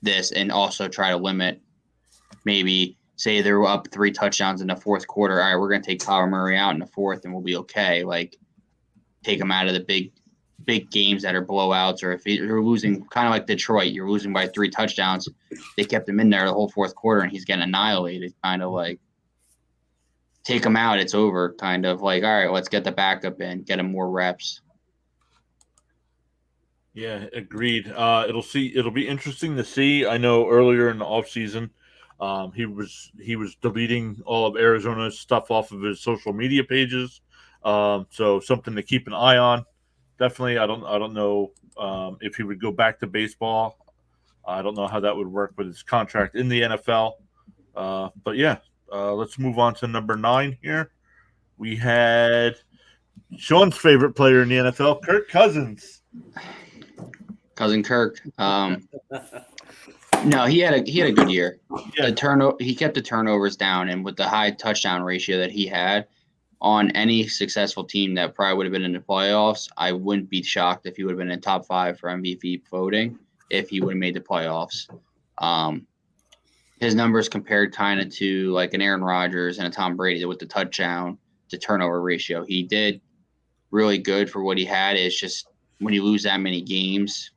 this and also try to limit, maybe say they're up 3 touchdowns in the fourth quarter. All right, we're going to take Kyler Murray out in the fourth and we'll be okay. Like take him out of the big games that are blowouts, or if you're losing kind of like Detroit, you're losing by 3 touchdowns. They kept him in there the whole fourth quarter and he's getting annihilated, kind of like take him out. It's over kind of like, all right, let's get the backup in, get him more reps. Yeah, agreed. It'll be interesting to see. I know earlier in the offseason, he was deleting all of Arizona's stuff off of his social media pages. So something to keep an eye on. Definitely, I don't know if he would go back to baseball. I don't know how that would work with his contract in the NFL. But yeah, let's move on to number 9 here. We had Sean's favorite player in the NFL, Kirk Cousins. Cousin Kirk. No, he had a good year. Yeah. He kept the turnovers down, and with the high touchdown ratio that he had on any successful team that probably would have been in the playoffs, I wouldn't be shocked if he would have been in top 5 for MVP voting if he would have made the playoffs. His numbers compared kind of to like an Aaron Rodgers and a Tom Brady with the touchdown to turnover ratio. He did really good for what he had. It's just when you lose that many games,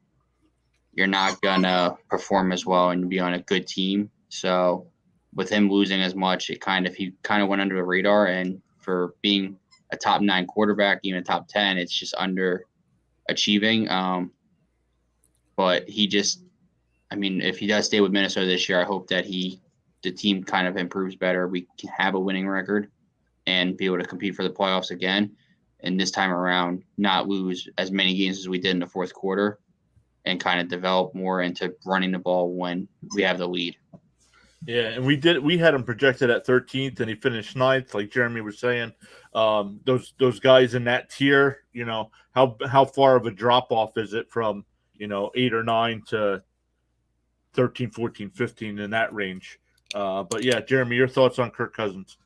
you're not going to perform as well and be on a good team. So with him losing as much, he kind of went under the radar. And for being a top 9 quarterback, even a top 10, it's just underachieving. But if he does stay with Minnesota this year, I hope that the team kind of improves better. We can have a winning record and be able to compete for the playoffs again. And this time around, not lose as many games as we did in the fourth quarter and kind of develop more into running the ball when we have the lead. Yeah, and we had him projected at 13th, and he finished 9th, like Jeremy was saying. Those guys in that tier, how far of a drop off is it from 8 or 9 to 13, 14, 15 in that range? But yeah, Jeremy, your thoughts on Kirk Cousins?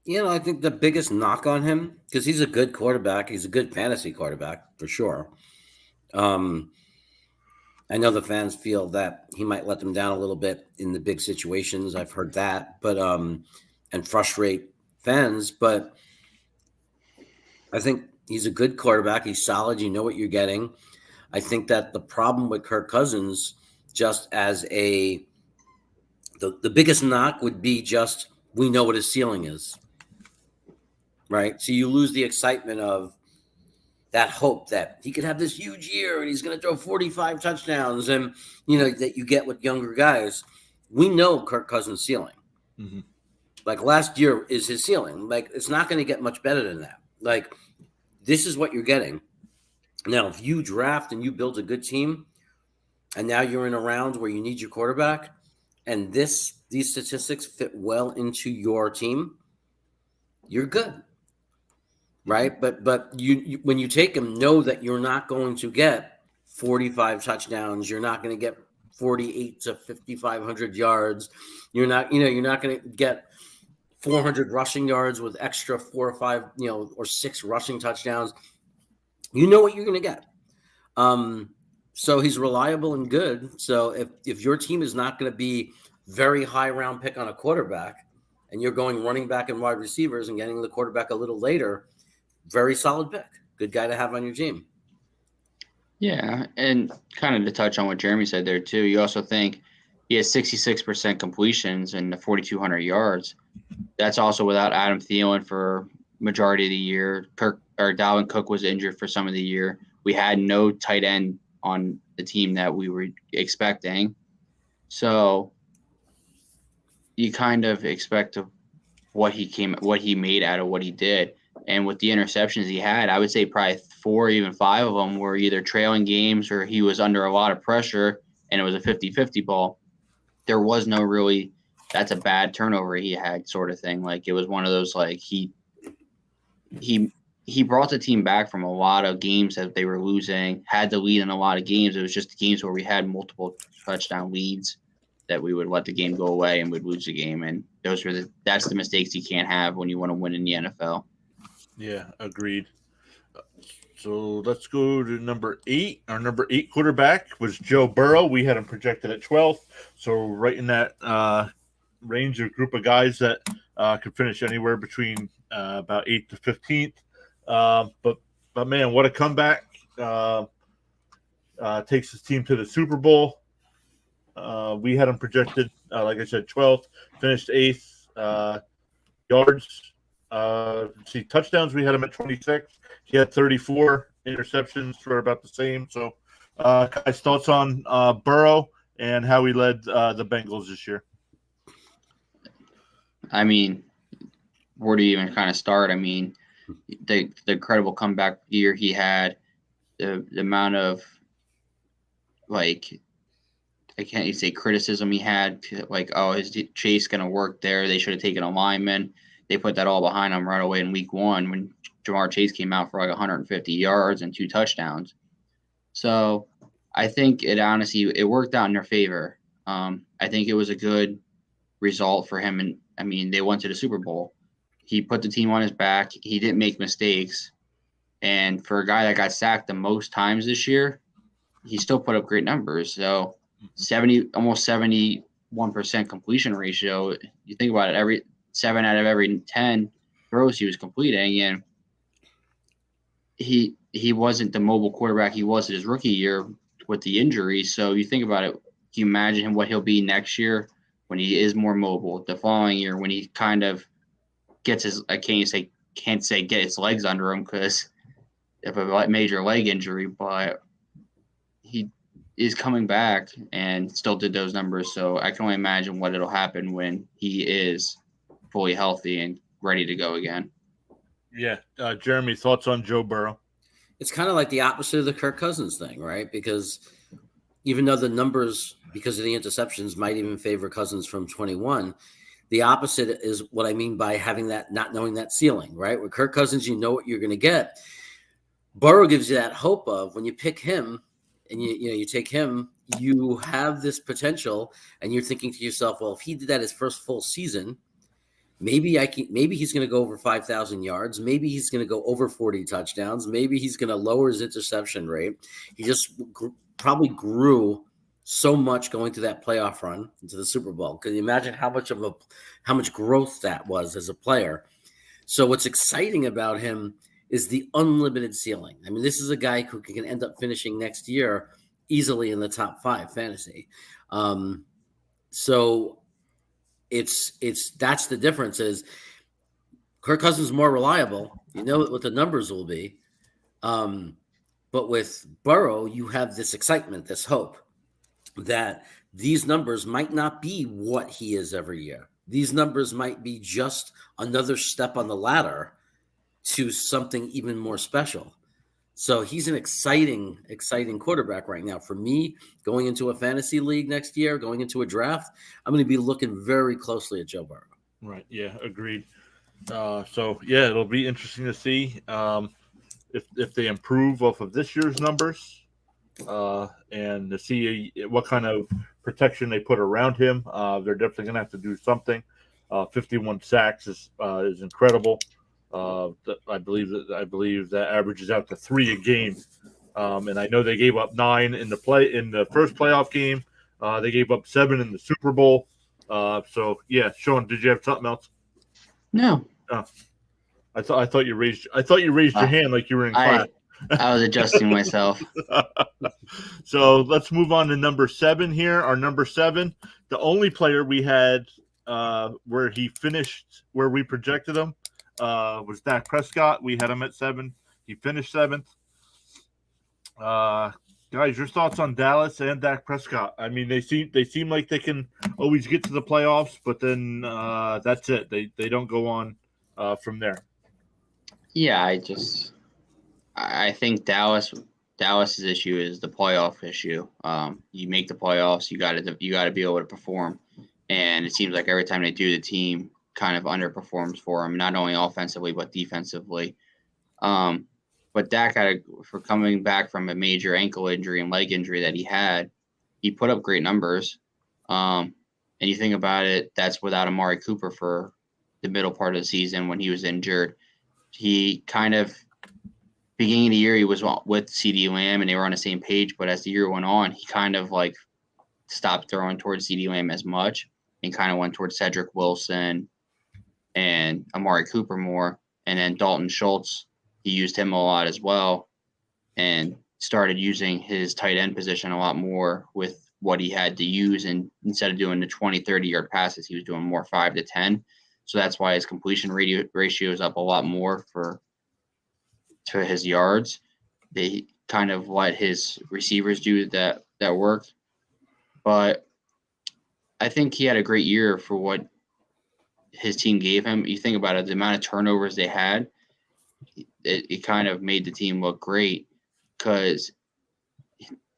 I think the biggest knock on him, because he's a good quarterback, he's a good fantasy quarterback for sure. I know the fans feel that he might let them down a little bit in the big situations. I've heard that, but and frustrate fans. But I think he's a good quarterback. He's solid. You know what you're getting. I think that the problem with Kirk Cousins, just as the biggest knock would be just we know what his ceiling is, right? So you lose the excitement of that hope that he could have this huge year and he's going to throw 45 touchdowns and, that you get with younger guys. We know Kirk Cousins' ceiling. Mm-hmm. Like last year is his ceiling. Like it's not going to get much better than that. Like this is what you're getting. Now, if you draft and you build a good team and now you're in a round where you need your quarterback and these statistics fit well into your team, you're good. Right. But you when you take him, know that you're not going to get 45 touchdowns. You're not going to get 48 to 5,500 yards. You're not going to get 400 rushing yards with extra 4 or 5, or 6 rushing touchdowns. You know what you're going to get. So he's reliable and good. So if your team is not going to be very high round pick on a quarterback and you're going running back and wide receivers and getting the quarterback a little later, very solid pick. Good guy to have on your team. Yeah, and kind of to touch on what Jeremy said there too, you also think he has 66% completions and 4,200 yards. That's also without Adam Thielen for majority of the year. Dalvin Cook was injured for some of the year. We had no tight end on the team that we were expecting. So you kind of expect what he made out of what he did. And with the interceptions he had, I would say probably 4, even 5 of them were either trailing games or he was under a lot of pressure and it was a 50-50 ball. There was no really, that's a bad turnover he had sort of thing. Like it was one of those, like he brought the team back from a lot of games that they were losing, had the lead in a lot of games. It was just the games where we had multiple touchdown leads that we would let the game go away and would lose the game. And that's the mistakes you can't have when you want to win in the NFL. Yeah, agreed. So let's go to number 8. Our number 8 quarterback was Joe Burrow. We had him projected at 12th. So right in that range of group of guys that could finish anywhere between about 8th to 15th. But man, what a comeback. Takes his team to the Super Bowl. We had him projected, like I said, 12th, finished 8th. Yards. Touchdowns, we had him at 26. He had 34. Interceptions for about the same. So, guys, thoughts on Burrow and how he led the Bengals this year? I mean, where do you even kind of start? I mean, the incredible comeback year he had, the amount of like, I can't even say criticism he had, like, oh, is Chase going to work there? They should have taken a lineman. They put that all behind him right away in week 1 when Jamar Chase came out for like 150 yards and 2 touchdowns. So I think it worked out in their favor. I think it was a good result for him. And I mean, they went to the Super Bowl. He put the team on his back. He didn't make mistakes. And for a guy that got sacked the most times this year, he still put up great numbers. So almost 71% completion ratio. You think about it, every 7 out of every 10 throws he was completing, and he wasn't the mobile quarterback he was his rookie year with the injury. So you think about it, can you imagine what he'll be next year when he is more mobile? The following year when he kind of gets his, I can't say get his legs under him because of a major leg injury, but he is coming back and still did those numbers. So I can only imagine what it'll happen when he is fully healthy and ready to go again. Yeah. Jeremy, thoughts on Joe Burrow? It's kind of like the opposite of the Kirk Cousins thing, right? Because even though the numbers, because of the interceptions, might even favor Cousins from 21, the opposite is what I mean by having that, not knowing that ceiling, right? With Kirk Cousins, you know what you're going to get. Burrow gives you that hope of when you pick him and you take him, you have this potential, and you're thinking to yourself, well, if he did that his first full season, maybe he's going to go over 5,000 yards. Maybe he's going to go over 40 touchdowns. Maybe he's going to lower his interception rate. He just probably grew so much going to that playoff run into the Super Bowl. Can you imagine how much growth that was as a player? So what's exciting about him is the unlimited ceiling. I mean, this is a guy who can end up finishing next year easily in the top 5 fantasy. So it's that's the difference is Kirk Cousins is more reliable. You know what the numbers will be. But with Burrow, you have this excitement, this hope that these numbers might not be what he is every year. These numbers might be just another step on the ladder to something even more special. So he's an exciting quarterback right now. For me, going into a fantasy league next year, going into a draft, I'm going to be looking very closely at Joe Burrow. Right. Yeah, agreed. So, yeah, it'll be interesting to see if they improve off of this year's numbers and to see what kind of protection they put around him. They're definitely going to have to do something. 51 sacks is incredible. I believe that averages out to 3 a game, and I know they gave up 9 in the first playoff game. They gave up 7 in the Super Bowl. So yeah, Sean, did you have something else? No. I thought you raised your hand like you were in class. I was adjusting myself. So let's move on to number 7 here. Our number 7, the only player we had where he finished where we projected him. Was Dak Prescott. We had him at 7. He finished 7th. Guys, your thoughts on Dallas and Dak Prescott? I mean, they seem like they can always get to the playoffs, but then that's it. They don't go on from there. Yeah, I think Dallas's issue is the playoff issue. You make the playoffs, you got to be able to perform, and it seems like every time they do, the team kind of underperforms for him, not only offensively but defensively. But Dak for coming back from a major ankle injury and leg injury that he put up great numbers. And you think about it, that's without Amari Cooper for the middle part of the season when he was injured. He kind of beginning of the year he was with CeeDee Lamb and they were on the same page, but as the year went on, he kind of like stopped throwing towards CeeDee Lamb as much and kind of went towards Cedric Wilson and Amari Cooper more. And then Dalton Schultz, he used him a lot as well and started using his tight end position a lot more with what he had to use. And instead of doing the 20, 30-yard passes, he was doing more 5 to 10. So that's why his completion ratio is up a lot more to his yards. They kind of let his receivers do that work. But I think he had a great year for what his team gave him. You think about it, the amount of turnovers they had, it kind of made the team look great because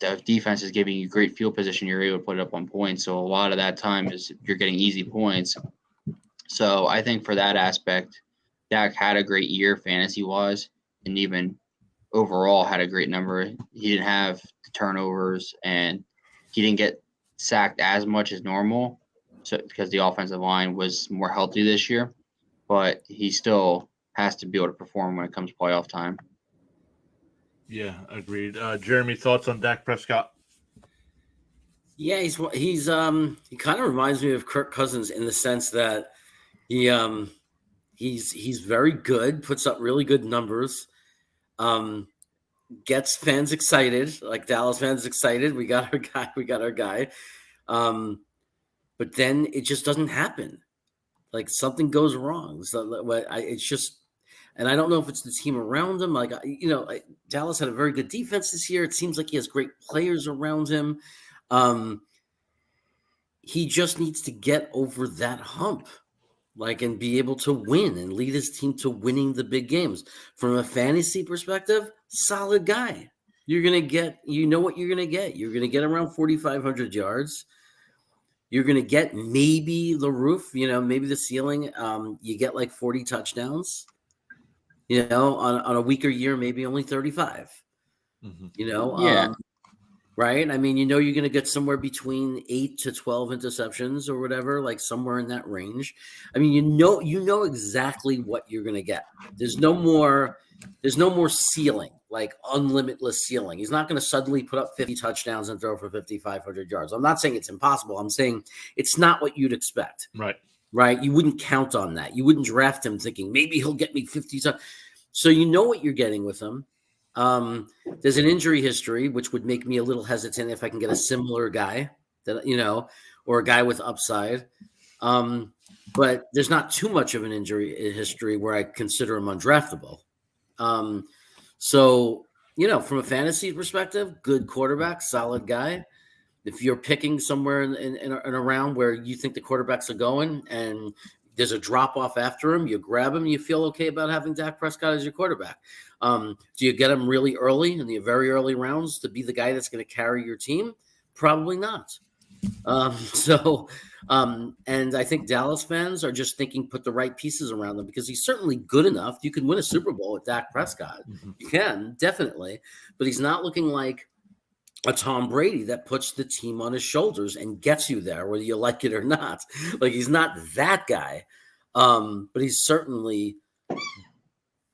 the defense is giving you great field position, you're able to put it up on points. So a lot of that time is you're getting easy points. So I think for that aspect, Dak had a great year fantasy-wise, and even overall had a great number. He didn't have the turnovers, and he didn't get sacked as much as normal, so because the offensive line was more healthy this year. But he still has to be able to perform when it comes playoff time. Yeah, agreed. Jeremy, thoughts on Dak Prescott? Yeah, he kind of reminds me of Kirk Cousins in the sense that he's very good, puts up really good numbers, gets fans excited, like Dallas fans excited. We got our guy. But then it just doesn't happen. Like something goes wrong. So it's just, and I don't know if it's the team around him. Like, Dallas had a very good defense this year. It seems like he has great players around him. He just needs to get over that hump, and be able to win and lead his team to winning the big games. From a fantasy perspective, solid guy. You're going to get, what you're going to get. You're going to get around 4,500 yards. You're going to get maybe the roof, maybe the ceiling. You get like 40 touchdowns, on a weaker year, maybe only 35, Yeah. right. I mean, you're going to get somewhere between 8 to 12 interceptions or whatever, like somewhere in that range. I mean, you know exactly what you're going to get. There's no more ceiling, like unlimitless ceiling. He's not going to suddenly put up 50 touchdowns and throw for 5,500 yards. I'm not saying it's impossible. I'm saying it's not what you'd expect. Right. You wouldn't count on that. You wouldn't draft him thinking maybe he'll get me 50 touchdowns. So you know what you're getting with him. There's an injury history, which would make me a little hesitant if I can get a similar guy that, or a guy with upside. But there's not too much of an injury history where I consider him undraftable. So, from a fantasy perspective, good quarterback, solid guy. If you're picking somewhere in around where you think the quarterbacks are going and there's a drop off after him, you grab him, you feel okay about having Dak Prescott as your quarterback. Do you get him really early in the very early rounds to be the guy that's going to carry your team? Probably not. And I think Dallas fans are just thinking put the right pieces around him because he's certainly good enough. You can win a Super Bowl with Dak Prescott. Mm-hmm. You can, definitely. But he's not looking like a Tom Brady that puts the team on his shoulders and gets you there, whether you like it or not. Like, he's not that guy. But he's certainly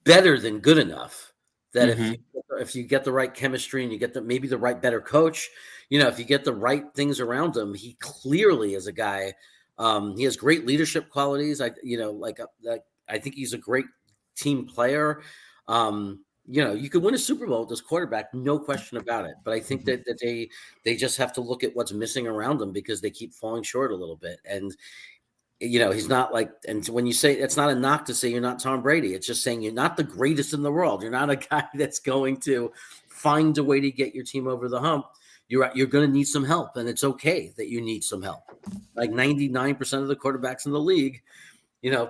better than good enough that if you get the right chemistry and you get maybe the right better coach, if you get the right things around him, he clearly is a guy. He has great leadership qualities. I think he's a great team player. You could win a Super Bowl with this quarterback, no question about it. But I think that they just have to look at what's missing around them because they keep falling short a little bit. And he's not like, and when you say it's not a knock to say you're not Tom Brady, it's just saying you're not the greatest in the world. You're not a guy that's going to find a way to get your team over the hump. You're going to need some help, and it's okay that you need some help. Like 99% of the quarterbacks in the league,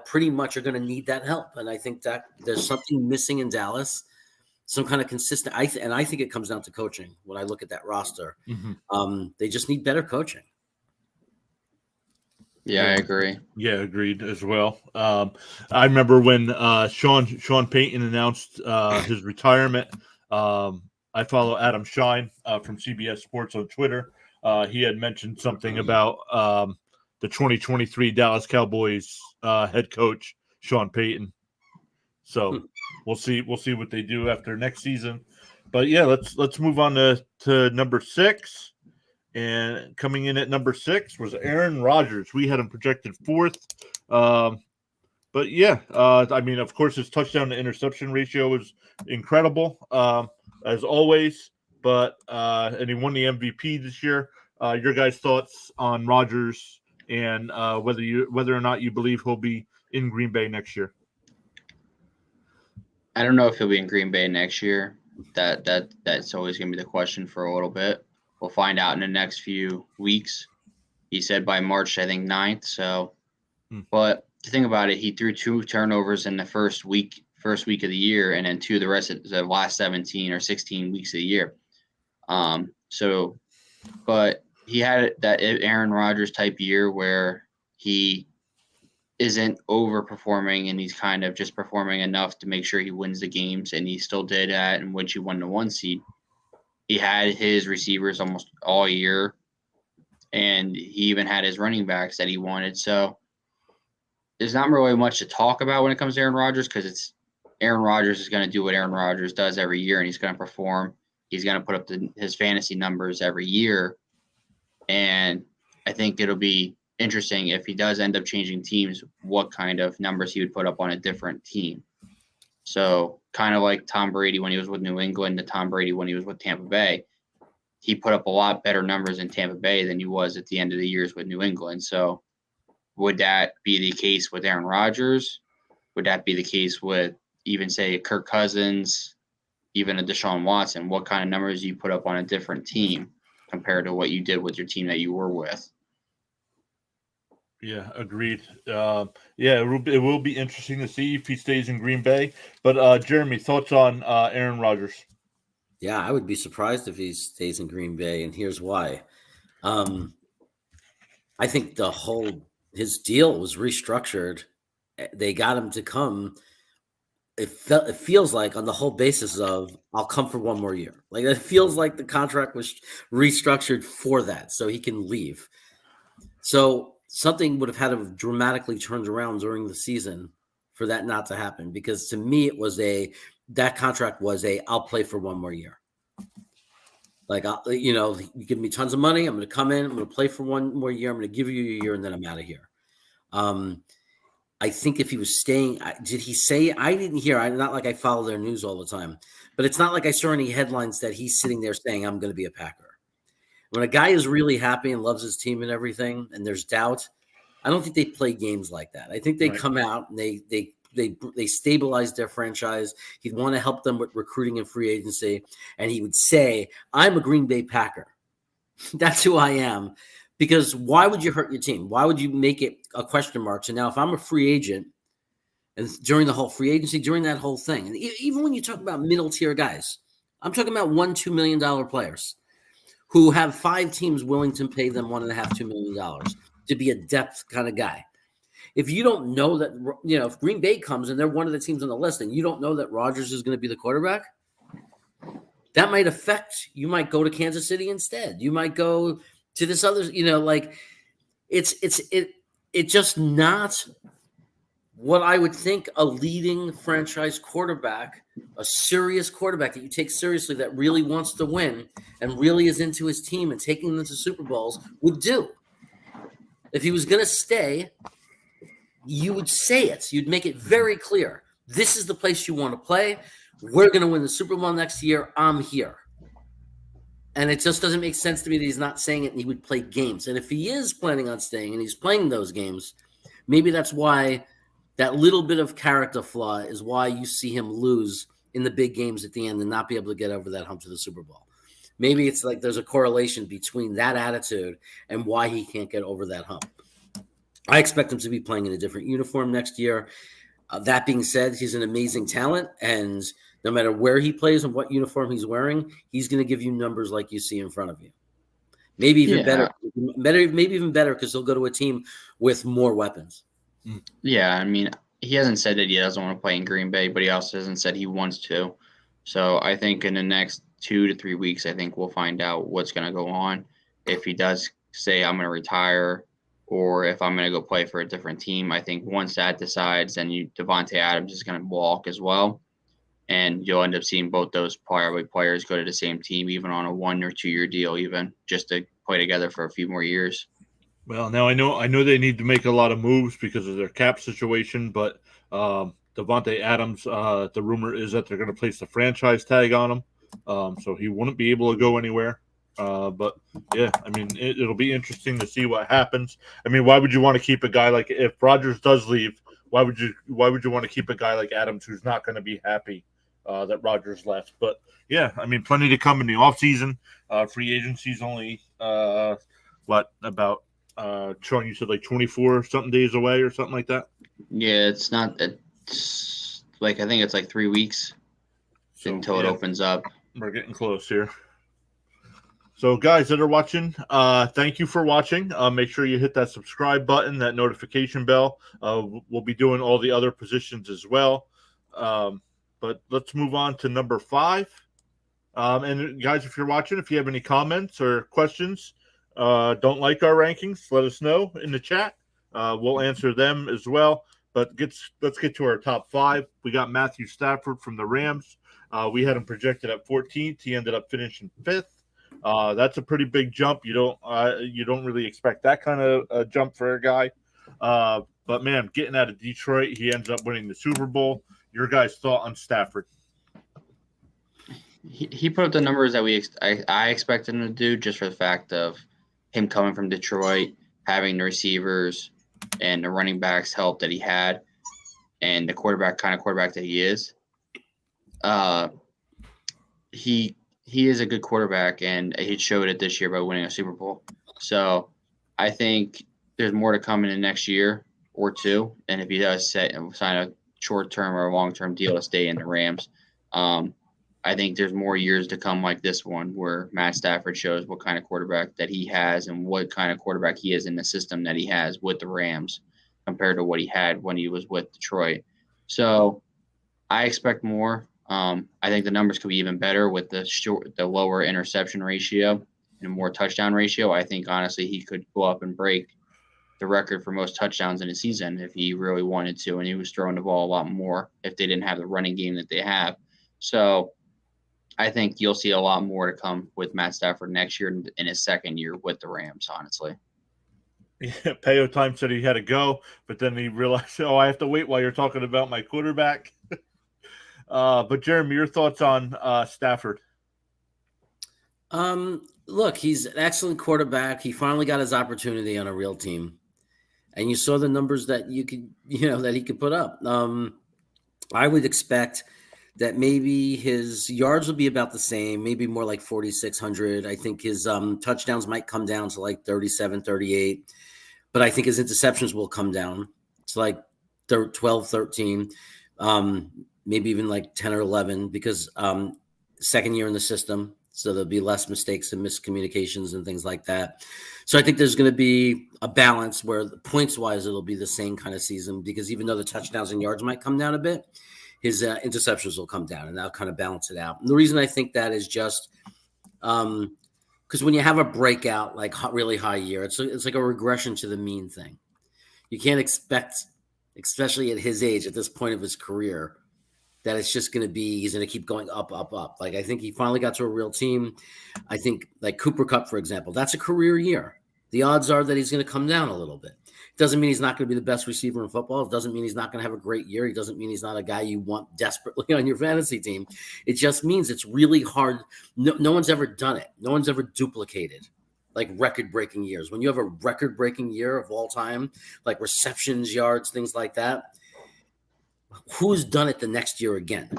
pretty much are going to need that help. And I think that there's something missing in Dallas, some kind of consistent. I think it comes down to coaching. When I look at that roster, they just need better coaching. Yeah, I agree. Yeah, agreed as well. I remember when Sean Payton announced his retirement. I follow Adam Shine from CBS Sports on Twitter. He had mentioned something about the 2023 Dallas Cowboys head coach Sean Payton. So we'll see what they do after next season. But yeah, let's move on to number 6. And coming in at number 6 was Aaron Rodgers. We had him projected 4th. But yeah, I mean, of course, his touchdown to interception ratio is incredible, as always. But and he won the MVP this year. Your guys' thoughts on Rodgers and whether or not you believe he'll be in Green Bay next year? I don't know if he'll be in Green Bay next year. That's always going to be the question for a little bit. We'll find out in the next few weeks. He said by March, I think 9th. So, but the thing about it, he threw 2 turnovers in the first week of the year, and then 2 the rest of the last 17 or 16 weeks of the year. So, but he had that Aaron Rodgers type year where he isn't overperforming and he's kind of just performing enough to make sure he wins the games, and he still did that, in which he won the 1 seed. He had his receivers almost all year, and he even had his running backs that he wanted. So there's not really much to talk about when it comes to Aaron Rodgers, because it's Aaron Rodgers is going to do what Aaron Rodgers does every year, and he's going to perform. He's going to put up his fantasy numbers every year. And I think it'll be interesting if he does end up changing teams, what kind of numbers he would put up on a different team. So kind of like Tom Brady when he was with New England, to Tom Brady when he was with Tampa Bay, he put up a lot better numbers in Tampa Bay than he was at the end of the years with New England. So would that be the case with Aaron Rodgers? Would that be the case with even, say, Kirk Cousins, even a Deshaun Watson? What kind of numbers you put up on a different team compared to what you did with your team that you were with? Yeah, agreed. It will be interesting to see if he stays in Green Bay. But Jeremy, thoughts on Aaron Rodgers? Yeah, I would be surprised if he stays in Green Bay, and here's why. I think his deal was restructured. They got him to come. It feels like on the whole basis of I'll come for one more year. Like it feels like the contract was restructured for that, so he can leave. So something would have had to have dramatically turned around during the season for that not to happen. Because to me, it was that contract was I'll play for one more year. Like, you give me tons of money. I'm going to come in. I'm going to play for one more year. I'm going to give you a year, and then I'm out of here. I think if he was staying, did he say? I didn't hear. Not like I follow their news all the time, but it's not like I saw any headlines that he's sitting there saying, I'm going to be a Packer. When a guy is really happy and loves his team and everything, and there's doubt, I don't think they play games like that. I think they come out and they stabilize their franchise. He'd want to help them with recruiting and free agency. And he would say, I'm a Green Bay Packer. That's who I am. Because why would you hurt your team? Why would you make it a question mark? So now if I'm a free agent, and during the whole free agency, during that whole thing, and even when you talk about middle tier guys, I'm talking about $1-2 million players who have 5 teams willing to pay them $1.5-2 million to be a depth kind of guy. If you don't know that, if Green Bay comes and they're one of the teams on the list and you don't know that Rodgers is going to be the quarterback, that might affect, you might go to Kansas City instead. You might go to this other, it's just not what I would think a leading franchise quarterback, a serious quarterback that you take seriously, that really wants to win and really is into his team and taking them to Super Bowls would do. If he was going to stay, you would say it. You'd make it very clear. This is the place you want to play. We're going to win the Super Bowl next year. I'm here. And it just doesn't make sense to me that he's not saying it and he would play games. And if he is planning on staying and he's playing those games, maybe that's why that little bit of character flaw is why you see him lose in the big games at the end and not be able to get over that hump to the Super Bowl. Maybe it's like there's a correlation between that attitude and why he can't get over that hump. I expect him to be playing in a different uniform next year. That being said, he's an amazing talent, and no matter where he plays and what uniform he's wearing, he's going to give you numbers like you see in front of you. Maybe even better. Maybe even better because he'll go to a team with more weapons. Yeah, I mean, he hasn't said that he doesn't want to play in Green Bay, but he also hasn't said he wants to. So I think in the next 2 to 3 weeks, I think we'll find out what's going to go on. If he does say, I'm going to retire, or if I'm going to go play for a different team. I think once that decides, then Davante Adams is going to walk as well. And you'll end up seeing both those players go to the same team, even on a 1 or 2 year deal, even just to play together for a few more years. Well, now I know they need to make a lot of moves because of their cap situation, but Davante Adams, the rumor is that they're going to place the franchise tag on him, so he wouldn't be able to go anywhere. But yeah, I mean, it'll be interesting to see what happens. I mean, why would you want to keep a guy like, if Rodgers does leave, why would you want to keep a guy like Adams who's not going to be happy that Rodgers left? But yeah, I mean, plenty to come in the offseason. Free agency's only Sean, you said like 24 something days away or something like that? Yeah, it's like, I think it's like 3 weeks until it opens up. We're getting close here. So, guys that are watching, thank you for watching. Make sure you hit that subscribe button, that notification bell. We'll be doing all the other positions as well. But let's move on to number 5. And guys, if you're watching, if you have any comments or questions, don't like our rankings, let us know in the chat. We'll answer them as well. But let's get to our top 5. We got Matthew Stafford from the Rams. We had him projected at 14th. He ended up finishing 5th. That's a pretty big jump. You don't really expect that kind of jump for a guy. But man, getting out of Detroit, he ends up winning the Super Bowl. Your guys' thought on Stafford? He put up the numbers that I expected him to do, just for the fact of him coming from Detroit, having the receivers and the running backs help that he had, and the kind of quarterback that he is. He is a good quarterback, and he showed it this year by winning a Super Bowl. So I think there's more to come in the next year or two, and if he does sign a short-term or a long-term deal to stay in the Rams, I think there's more years to come like this one, where Matt Stafford shows what kind of quarterback that he has and what kind of quarterback he is in the system that he has with the Rams compared to what he had when he was with Detroit. So I expect more. I think the numbers could be even better with the lower interception ratio and more touchdown ratio. I think, honestly, he could go up and break the record for most touchdowns in a season if he really wanted to, and he was throwing the ball a lot more if they didn't have the running game that they have. So I think you'll see a lot more to come with Matt Stafford next year in his second year with the Rams, honestly. Yeah, Payo Time said he had to go, but then he realized, I have to wait while you're talking about my quarterback. But Jeremy, your thoughts on Stafford? Look, he's an excellent quarterback. He finally got his opportunity on a real team, and you saw the numbers that he could put up. I would expect that maybe his yards will be about the same, maybe more like 4,600. I think his touchdowns might come down to like 37, 38, but I think his interceptions will come down to like 12, 13, maybe even like 10 or 11, because second year in the system, so there'll be less mistakes and miscommunications and things like that. So I think there's going to be a balance where points-wise it'll be the same kind of season, because even though the touchdowns and yards might come down a bit, his interceptions will come down, and that'll kind of balance it out. And the reason I think that is just because when you have a breakout, like really high year, it's like a regression to the mean thing. You can't expect, especially at his age, at this point of his career, that it's just going to be, he's going to keep going up, up, up. Like, I think he finally got to a real team. I think like Cooper Kupp, for example, that's a career year. The odds are that he's going to come down a little bit. It doesn't mean he's not going to be the best receiver in football. It doesn't mean he's not going to have a great year. It doesn't mean he's not a guy you want desperately on your fantasy team. It just means it's really hard. No one's ever done it. No one's ever duplicated like record-breaking years. When you have a record-breaking year of all time, like receptions, yards, things like that, who's done it the next year again?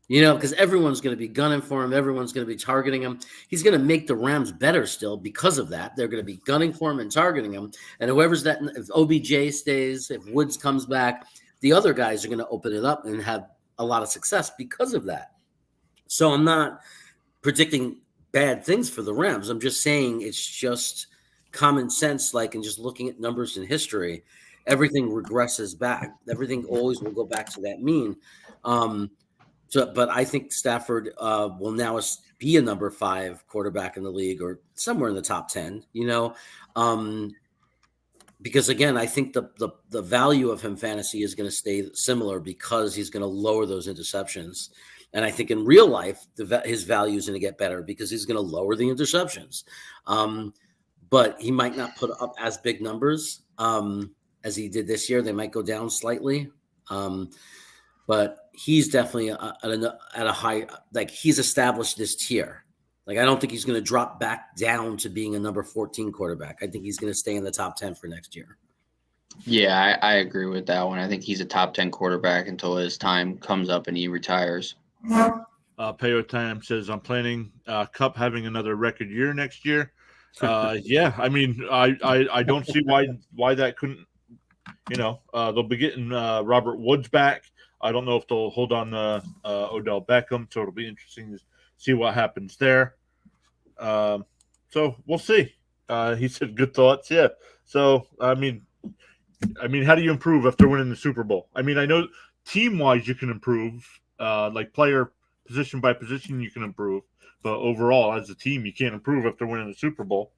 Because everyone's going to be gunning for him. Everyone's going to be targeting him. He's going to make the Rams better still because of that. They're going to be gunning for him and targeting him. And whoever's that, if OBJ stays, if Woods comes back, the other guys are going to open it up and have a lot of success because of that. So I'm not predicting bad things for the Rams. I'm just saying it's just common sense, and just looking at numbers in history, everything regresses back. Everything always will go back to that mean. But I think Stafford will now be a number 5 quarterback in the league, or somewhere in the top 10, because again, I think the value of him fantasy is going to stay similar because he's going to lower those interceptions. And I think in real life, his value is going to get better because he's going to lower the interceptions. But he might not put up as big numbers as he did this year. They might go down slightly. But he's definitely at a high, he's established this tier. I don't think he's going to drop back down to being a number 14 quarterback. I think he's going to stay in the top 10 for next year. Yeah, I agree with that one. I think he's a top 10 quarterback until his time comes up and he retires. Payo Time says, I'm planning Kupp having another record year next year. Yeah, I mean, I don't see why that couldn't. They'll be getting Robert Woods back. I don't know if they'll hold on to Odell Beckham, so it'll be interesting to see what happens there. So we'll see. He said good thoughts. Yeah. So I mean, how do you improve after winning the Super Bowl? I mean, I know team wise you can improve, like player position by position you can improve, but overall as a team you can't improve after winning the Super Bowl.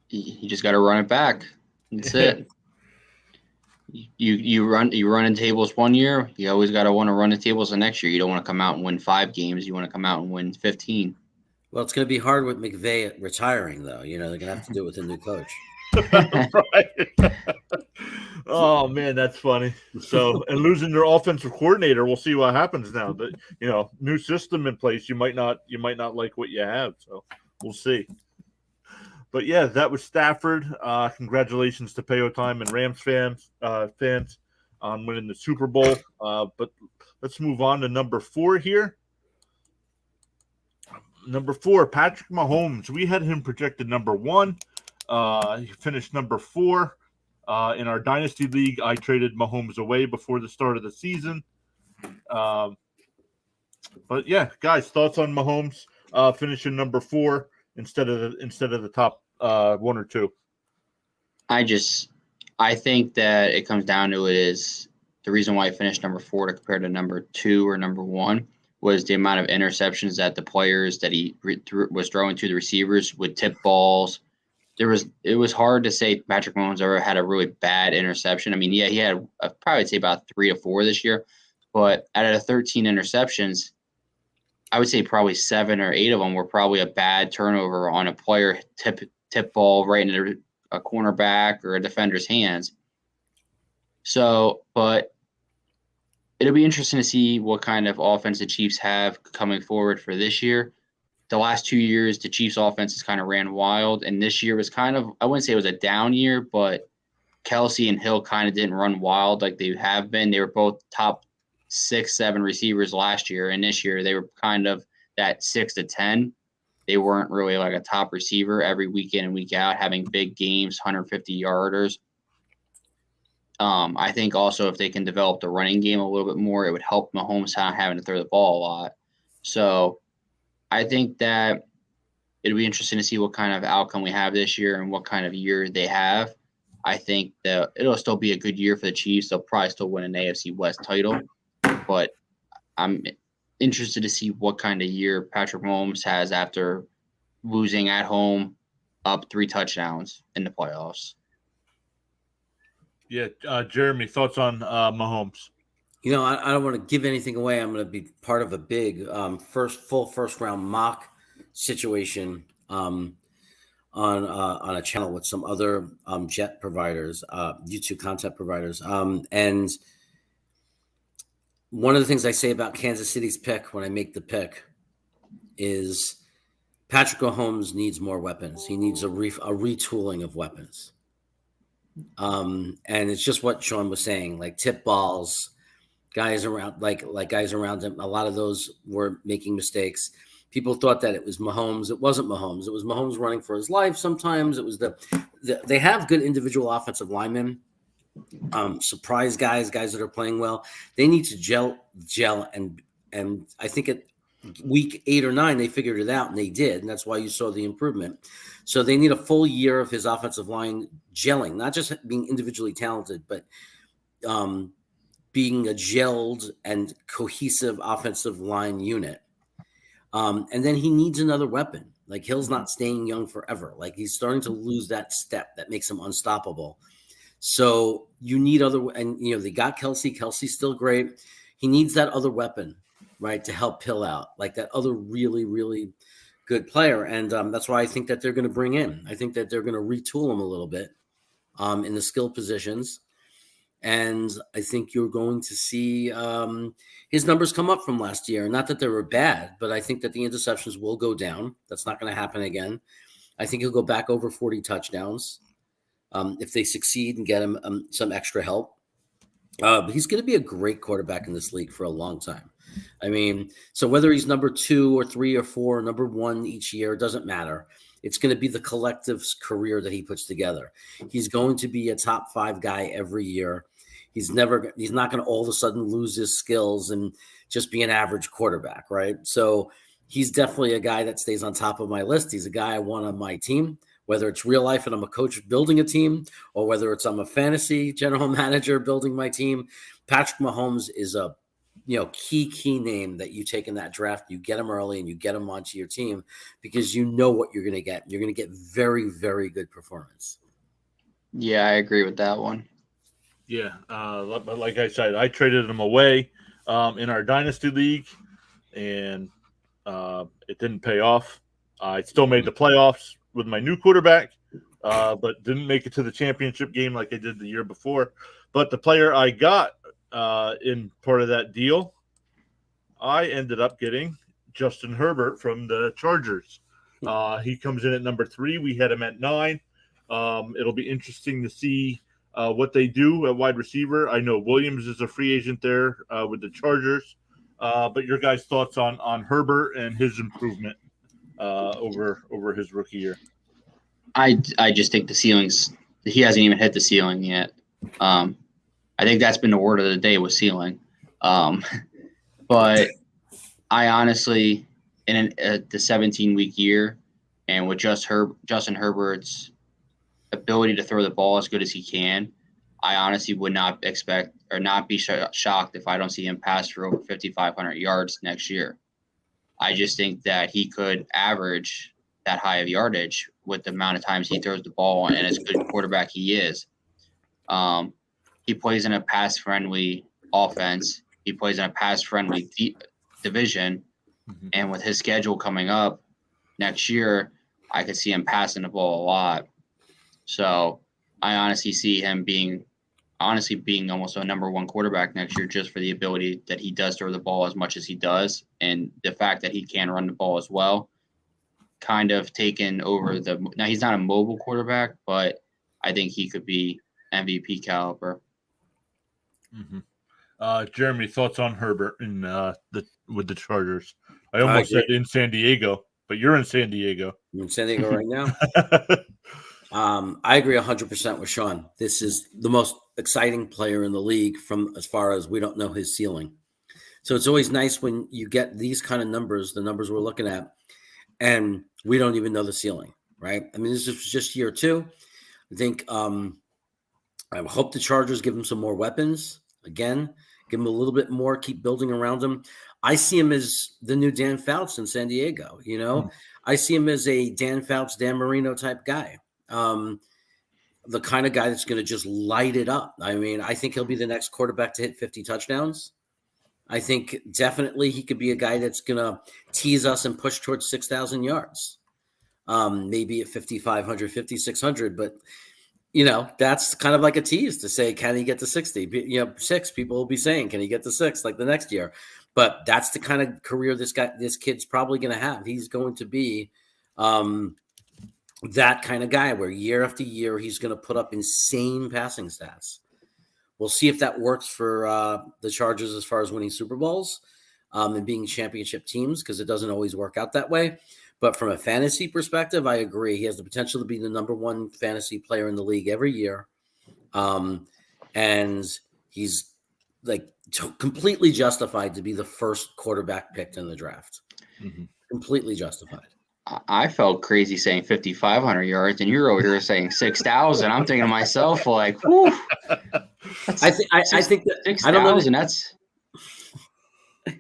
You just got to run it back. That's it. You run in tables one year. You always got to want to run the tables the next year. You don't want to come out and win 5 games. You want to come out and win 15. Well, it's going to be hard with McVay retiring, though. They're going to have to do it with a new coach. Right. Oh man, that's funny. So, and losing their offensive coordinator, we'll see what happens now. But new system in place, you might not like what you have. So we'll see. But yeah, that was Stafford. Congratulations to Payo Time and Rams fans on winning the Super Bowl. But let's move on to number 4 here. Number 4, Patrick Mahomes. We had him projected number 1. He finished number 4. In our Dynasty League, I traded Mahomes away before the start of the season. But yeah, guys, thoughts on Mahomes finishing number 4 instead of the top 1 or 2? I think that it comes down to is the reason why I finished number 4 to compare to number 2 or number 1 was the amount of interceptions that the players that he was throwing to the receivers would tip balls. It was hard to say Patrick Mahomes ever had a really bad interception. I mean, yeah, he had probably say about 3 to 4 this year, but out of the 13 interceptions, I would say probably 7 or 8 of them were probably a bad turnover on a player tip ball right into a cornerback or a defender's hands. So, but it'll be interesting to see what kind of offense the Chiefs have coming forward for this year. The last 2 years, the Chiefs' offense has kind of ran wild, and this year was kind of, I wouldn't say it was a down year, but Kelsey and Hill kind of didn't run wild like they have been. They were both top 6, 7 receivers last year, and this year they were kind of that 6 to 10. They weren't really like a top receiver every week in and week out, having big games, 150-yarders. I think also if they can develop the running game a little bit more, it would help Mahomes not having to throw the ball a lot. So I think that it'll be interesting to see what kind of outcome we have this year and what kind of year they have. I think that it'll still be a good year for the Chiefs. They'll probably still win an AFC West title, but I'm interested to see what kind of year Patrick Mahomes has after losing at home up 3 touchdowns in the playoffs. Yeah, Jeremy, thoughts on Mahomes? I don't want to give anything away. I'm going to be part of a big first round mock situation on a channel with some other jet providers, YouTube content providers. And one of the things I say about Kansas City's pick when I make the pick is Patrick Mahomes needs more weapons. He needs a retooling of weapons. And it's just what Sean was saying, like tip balls, guys around, like guys around him. A lot of those were making mistakes. People thought that it was Mahomes. It wasn't Mahomes. It was Mahomes running for his life. Sometimes it was they have good individual offensive linemen, surprise guys that are playing well. They need to gel, and I think at week 8 or 9 they figured it out, and they did, and that's why you saw the improvement. So they need a full year of his offensive line gelling, not just being individually talented, but being a gelled and cohesive offensive line unit. And then he needs another weapon. Like Hill's not staying young forever. Like he's starting to lose that step that makes him unstoppable. So you need they got Kelsey. Kelsey's still great. He needs that other weapon, right, to help Hill out, like that other really, really good player. And that's why I think that they're going to bring in. I think that they're going to retool him a little bit in the skill positions. And I think you're going to see his numbers come up from last year. Not that they were bad, but I think that the interceptions will go down. That's not going to happen again. I think he'll go back over 40 touchdowns if they succeed and get him some extra help. But he's going to be a great quarterback in this league for a long time. I mean, so whether he's number 2 or 3 or 4, number 1 each year, it doesn't matter. It's going to be the collective career that he puts together. He's going to be a top 5 guy every year. He's not going to all of a sudden lose his skills and just be an average quarterback, right? So he's definitely a guy that stays on top of my list. He's a guy I want on my team, whether it's real life and I'm a coach building a team, or whether it's I'm a fantasy general manager building my team. Patrick Mahomes is a key name that you take in that draft. You get him early and you get him onto your team because you know what you're going to get. You're going to get very, very good performance. Yeah, I agree with that one. Yeah, but like I said, I traded him away in our dynasty league, and it didn't pay off. I still made the playoffs with my new quarterback, but didn't make it to the championship game like I did the year before. But the player I got in part of that deal, I ended up getting Justin Herbert from the Chargers. He comes in at number 3. We had him at 9. It'll be interesting to see what they do at wide receiver. I know Williams is a free agent there with the Chargers. But your guys' thoughts on Herbert and his improvement over his rookie year? I just think the ceiling's – he hasn't even hit the ceiling yet. I think that's been the word of the day was ceiling. But I honestly, in the 17-week year and with Justin Herbert's ability to throw the ball as good as he can, I honestly would not expect or not be shocked if I don't see him pass for over 5,500 yards next year. I just think that he could average that high of yardage with the amount of times he throws the ball and as good a quarterback he is. He plays in a pass-friendly offense. He plays in a pass-friendly division. Mm-hmm. And with his schedule coming up next year, I could see him passing the ball a lot. So I honestly see him being almost a number 1 quarterback next year just for the ability that he does throw the ball as much as he does. And the fact that he can run the ball as well, kind of taken over now he's not a mobile quarterback, but I think he could be MVP caliber. Mm-hmm. Jeremy, thoughts on Herbert with the Chargers? I almost said in San Diego, but you're in San Diego. I'm in San Diego right now. I agree 100% with Sean. This is the most exciting player in the league from as far as we don't know his ceiling. So it's always nice when you get these kind of numbers, the numbers we're looking at, and we don't even know the ceiling, right? I mean, this is just year 2. I think I hope the Chargers give him some more weapons. Again, give him a little bit more, keep building around him. I see him as the new Dan Fouts in San Diego, I see him as a Dan Fouts, Dan Marino type guy. The kind of guy that's going to just light it up. I mean, I think he'll be the next quarterback to hit 50 touchdowns. I think definitely he could be a guy that's going to tease us and push towards 6,000 yards. Maybe at 5,500, 5,600, but that's kind of like a tease to say, can he get to 60? 6 people will be saying, can he get to 6 like the next year? But that's the kind of career this kid's probably going to have. He's going to be that kind of guy where year after year, he's going to put up insane passing stats. We'll see if that works for the Chargers as far as winning Super Bowls and being championship teams, because it doesn't always work out that way. But from a fantasy perspective, I agree. He has the potential to be the number 1 fantasy player in the league every year. And he's completely justified to be the first quarterback picked in the draft. Mm-hmm. Completely justified. I felt crazy saying 5,500 yards, and you're over here saying 6,000. I'm thinking to myself, like, whew. I think that 6,000. That's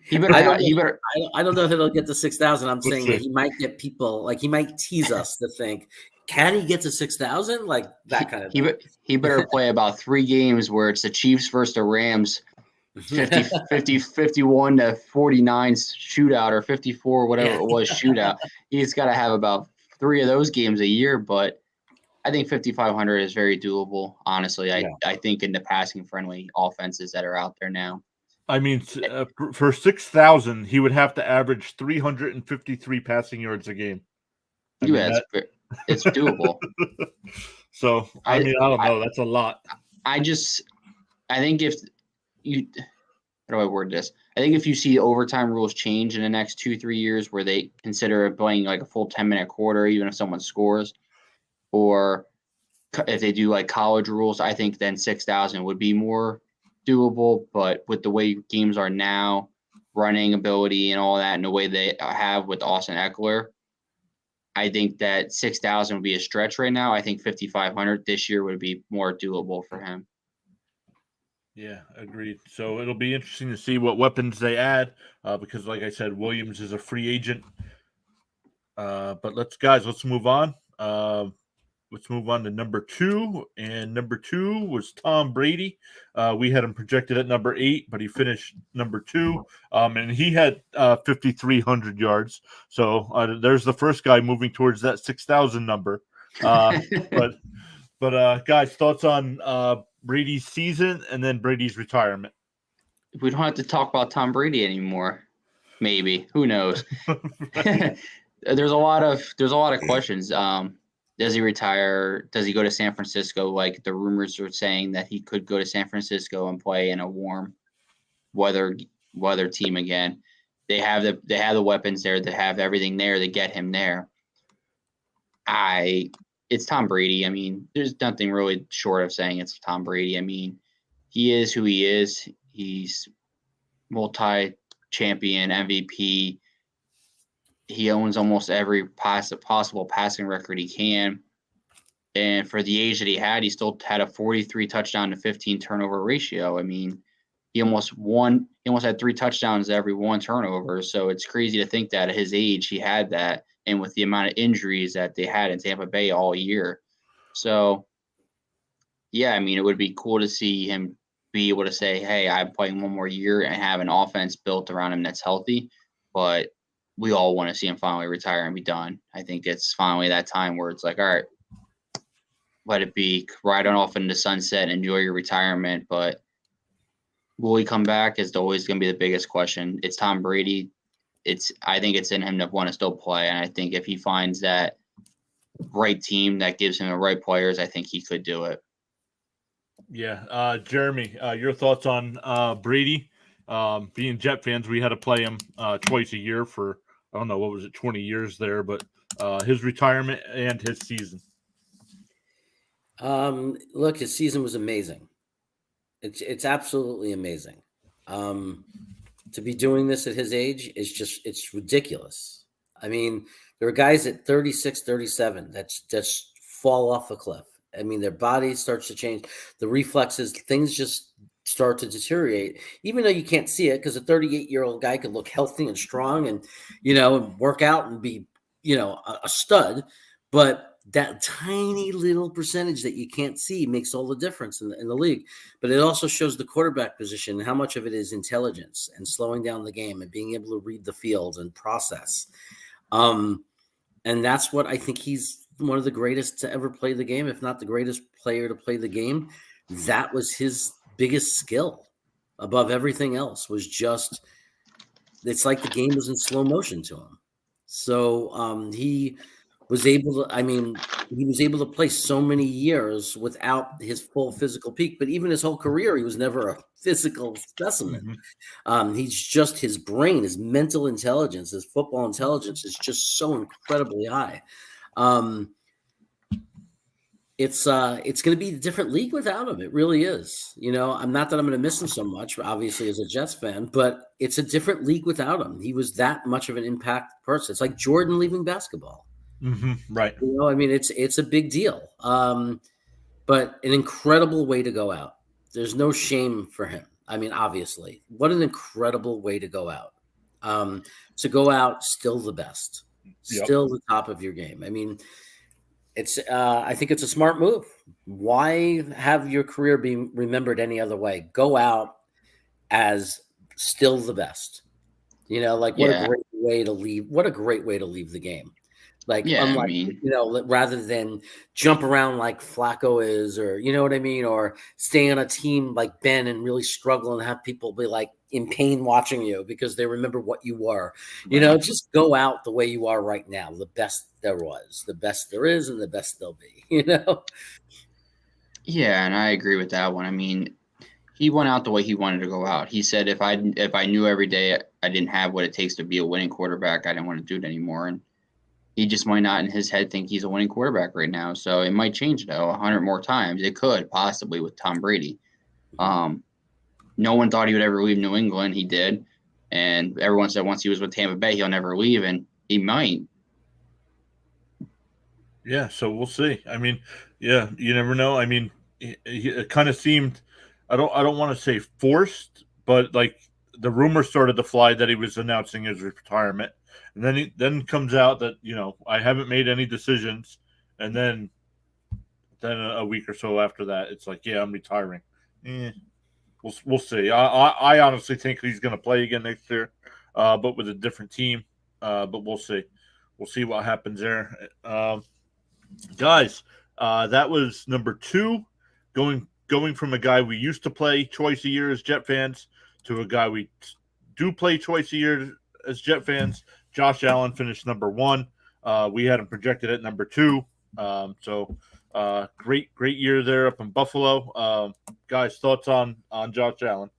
he better. I don't know if he'll get to 6,000. I'm saying that he might get people he might tease us to think, can he get to 6,000? Like that kind of thing. He better play about 3 games where it's the Chiefs versus the Rams. 51 to 49 shootout or 54, whatever it was, shootout. He's got to have about 3 of those games a year, but I think 5,500 is very doable. Honestly, I think in the passing friendly offenses that are out there now. I mean, for 6,000, he would have to average 353 passing yards a game. It's doable. So I don't know. That's a lot. I think if you, how do I word this? I think if you see overtime rules change in the next 2-3 years where they consider playing like a full 10-minute quarter, even if someone scores, or if they do like college rules, I think then 6,000 would be more doable. But with the way games are now, running ability and all that, and the way they have with Austin Eckler, I think that 6,000 would be a stretch right now. I think 5,500 this year would be more doable for him. Yeah, agreed. So it'll be interesting to see what weapons they add because, like I said, Williams is a free agent. But let's move on. Let's move on to number 2. And number 2 was Tom Brady. We had him projected at number 8, but he finished number 2. And he had 5,300 yards. So there's the first guy moving towards that 6,000 number. But guys, thoughts on Brady's season and then Brady's retirement? We don't have to talk about Tom Brady anymore. Maybe. Who knows? There's a lot of questions. Does he retire? Does he go to San Francisco? Like the rumors are saying that he could go to San Francisco and play in a warm weather team again. They have the weapons there. They have everything there to get him there. It's Tom Brady. I mean, there's nothing really short of saying it's Tom Brady. I mean, he is who he is. He's multi-champion MVP. He owns almost every possible passing record he can. And for the age that he still had a 43 touchdown to 15 turnover ratio. I mean, he almost had 3 touchdowns every 1 turnover. So it's crazy to think that at his age he had that, and with the amount of injuries that they had in Tampa Bay all year. So, yeah, I mean, it would be cool to see him be able to say, hey, I'm playing 1 more year and have an offense built around him that's healthy. But we all want to see him finally retire and be done. I think it's finally that time where it's like, all right, let it be, ride on off into the sunset, enjoy your retirement. But will he come back is always going to be the biggest question. It's Tom Brady. I think it's in him to want to still play. And I think if he finds that right team that gives him the right players, I think he could do it. Yeah. Jeremy, your thoughts on Brady? Being Jet fans, we had to play him twice a year for, I don't know, what was it, 20 years there, but his retirement and his season. Look, his season was amazing. It's absolutely amazing. To be doing this at his age is it's ridiculous. I mean, there are guys at 36, 37 that just fall off a cliff. I mean, their body starts to change. The reflexes, things just start to deteriorate, even though you can't see it, because a 38-year-old guy could look healthy and strong and, and work out and be, a stud. But that tiny little percentage that you can't see makes all the difference in the league. But it also shows the quarterback position, how much of it is intelligence and slowing down the game and being able to read the field and process. And that's what I think he's one of the greatest to ever play the game, if not the greatest player to play the game. That was his biggest skill above everything else, was just, it's like the game was in slow motion to him. So he was able to play so many years without his full physical peak, but even his whole career, he was never a physical specimen. Mm-hmm. He's just, his brain, his mental intelligence, his football intelligence is just so incredibly high. It's going to be a different league without him. It really is. I'm not that I'm going to miss him so much, obviously, as a Jets fan, but it's a different league without him. He was that much of an impact person. It's like Jordan leaving basketball. Mm-hmm, right. I mean, it's a big deal, but an incredible way to go out. There's no shame for him. I mean, obviously, what an incredible way to go out. To go out still the best, still the top of your game. I mean, I think it's a smart move. Why have your career be remembered any other way? Go out as still the best. What a great way to leave. What a great way to leave the game. Rather than jump around like Flacco is, or you know what I mean, or stay on a team like Ben and really struggle and have people be like in pain watching you because they remember what you were. Just go out the way you are right now, the best there was, the best there is, and the best there'll be. Yeah, and I agree with that one. I mean, he went out the way he wanted to go out. He said, if I knew every day I didn't have what it takes to be a winning quarterback, I didn't want to do it anymore. And he just might not in his head think he's a winning quarterback right now. So it might change, though, 100 more times. It could, possibly, with Tom Brady. No one thought he would ever leave New England. He did. And everyone said once he was with Tampa Bay, he'll never leave, and he might. Yeah, so we'll see. I mean, yeah, you never know. I mean, it kind of seemed, I don't want to say forced, but like the rumor started to fly that he was announcing his retirement, and then comes out that I haven't made any decisions, and then a week or so after that, it's like, yeah, I'm retiring. Eh, we'll see. I honestly think he's going to play again next year, but with a different team. But we'll see. We'll see what happens there. Guys, that was number 2, going from a guy we used to play twice a year as Jet fans to a guy we do play twice a year as Jet fans. Josh Allen finished number 1. We had him projected at number 2. So great year there up in Buffalo. Guys, thoughts on Josh Allen?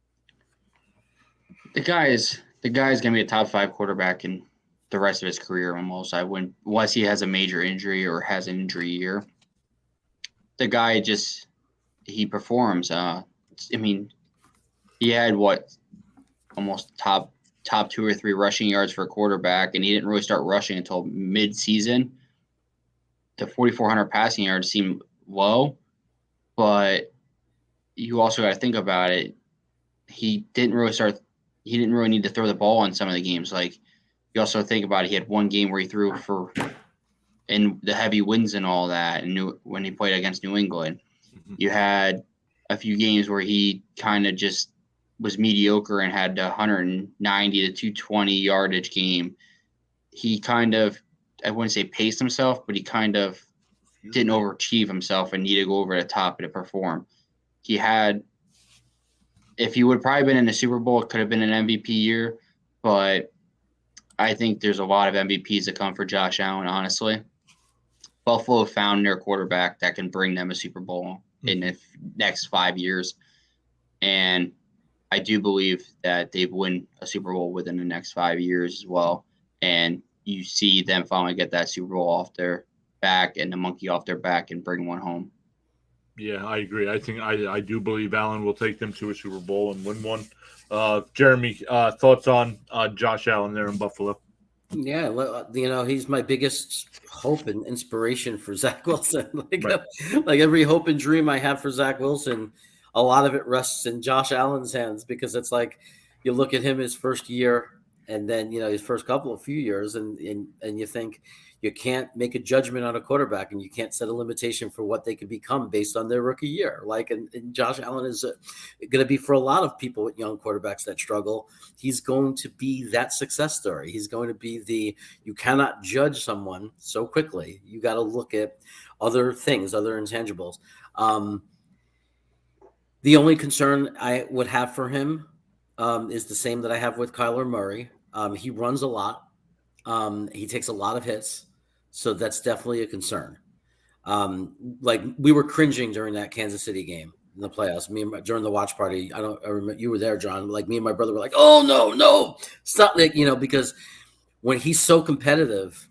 The guy's gonna be a top 5 quarterback in the rest of his career almost. Unless he has a major injury or has an injury year. The guy he performs. I mean, he had almost top 2 or 3 rushing yards for a quarterback, and he didn't really start rushing until mid-season. The 4,400 passing yards seem low, but you also got to think about it. He didn't really need to throw the ball in some of the games. Like, you also think about it, he had one game where he threw in the heavy winds and all that, and when he played against New England. Mm-hmm. You had a few games where he kind of just was mediocre and had 190 to 220 yardage game. He kind of, I wouldn't say paced himself, but he kind of didn't overachieve himself and needed to go over the top to perform. If he would have probably been in the Super Bowl, it could have been an MVP year, but I think there's a lot of MVPs that come for Josh Allen, honestly. Buffalo found their quarterback that can bring them a Super Bowl in the next 5 years. And I do believe that they win a Super Bowl within the next 5 years as well. And you see them finally get that Super Bowl off their back and the monkey off their back and bring one home. Yeah, I agree. I think I do believe Allen will take them to a Super Bowl and win one. Jeremy, thoughts on Josh Allen there in Buffalo? Yeah, well, he's my biggest hope and inspiration for Zach Wilson. Like every hope and dream I have for Zach Wilson, a lot of it rests in Josh Allen's hands, because it's like you look at him his first year and then his first few years, and you think you can't make a judgment on a quarterback, and you can't set a limitation for what they could become based on their rookie year. And Josh Allen is going to be, for a lot of people with young quarterbacks that struggle, he's going to be that success story. He's going to be you cannot judge someone so quickly. You got to look at other things, other intangibles. The only concern I would have for him is the same that I have with Kyler Murray. He runs a lot. He takes a lot of hits. So that's definitely a concern. Like, we were cringing during that Kansas City game in the playoffs. During the watch party, I remember you were there, John. Like, me and my brother were like, "Oh no, stop!" Because when he's so competitive,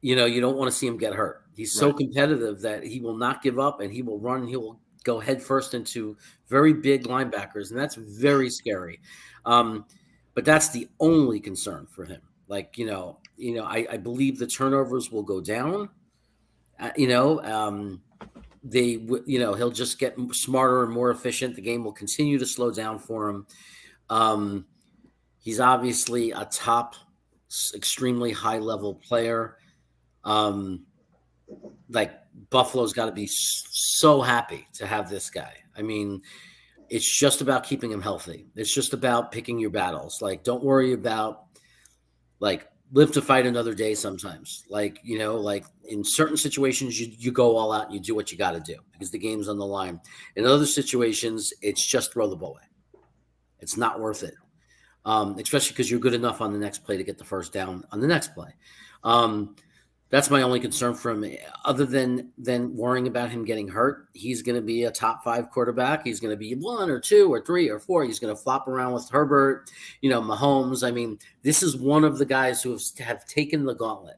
you don't want to see him get hurt. He's so competitive that he will not give up, and he will run. He will go headfirst into very big linebackers, and that's very scary. But that's the only concern for him. Like, I believe the turnovers will go down. He'll just get smarter and more efficient. The game will continue to slow down for him. He's obviously a top, extremely high level player. Like, Buffalo's got to be so happy to have this guy. I mean, it's just about keeping him healthy. It's just about picking your battles. Like, don't worry about, live to fight another day sometimes. Like in certain situations, you go all out and you do what you got to do because the game's on the line. In other situations, it's just throw the ball away. It's not worth it, especially because you're good enough on the next play to get the first down on the next play. That's my only concern for him. Other than worrying about him getting hurt, he's going to be a top 5 quarterback. He's going to be 1 or 2 or 3 or 4. He's going to flop around with Herbert, Mahomes. I mean, this is one of the guys who have taken the gauntlet.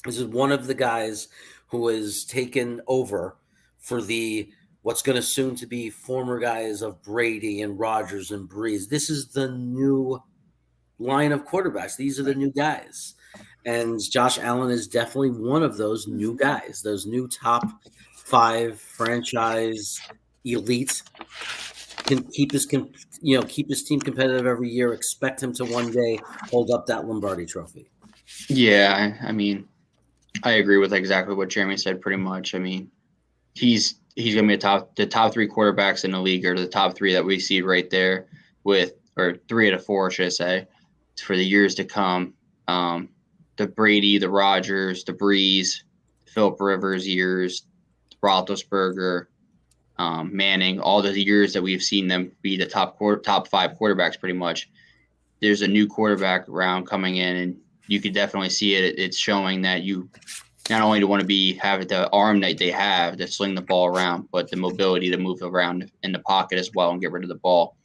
This is one of the guys who has taken over for what's going to soon to be former guys of Brady and Rodgers and Breeze. This is the new line of quarterbacks. These are the new guys. And Josh Allen is definitely one of those new guys, those new top 5 franchise elite. Can keep his keep his team competitive every year. Expect him to one day hold up that Lombardi Trophy. Yeah, I mean, I agree with exactly what Jeremy said. Pretty much. I mean, he's going to be the top 3 quarterbacks in the league, or the top 3 that we see right there, or 3 out of 4, should I say, for the years to come. The Brady, the Rodgers, the Breeze, Philip Rivers years, Roethlisberger, Manning, all the years that we've seen them be the top 5 quarterbacks, pretty much. There's a new quarterback round coming in, and you could definitely see it. It's showing that you not only want to have the arm that they have to sling the ball around, but the mobility to move around in the pocket as well and get rid of the ball.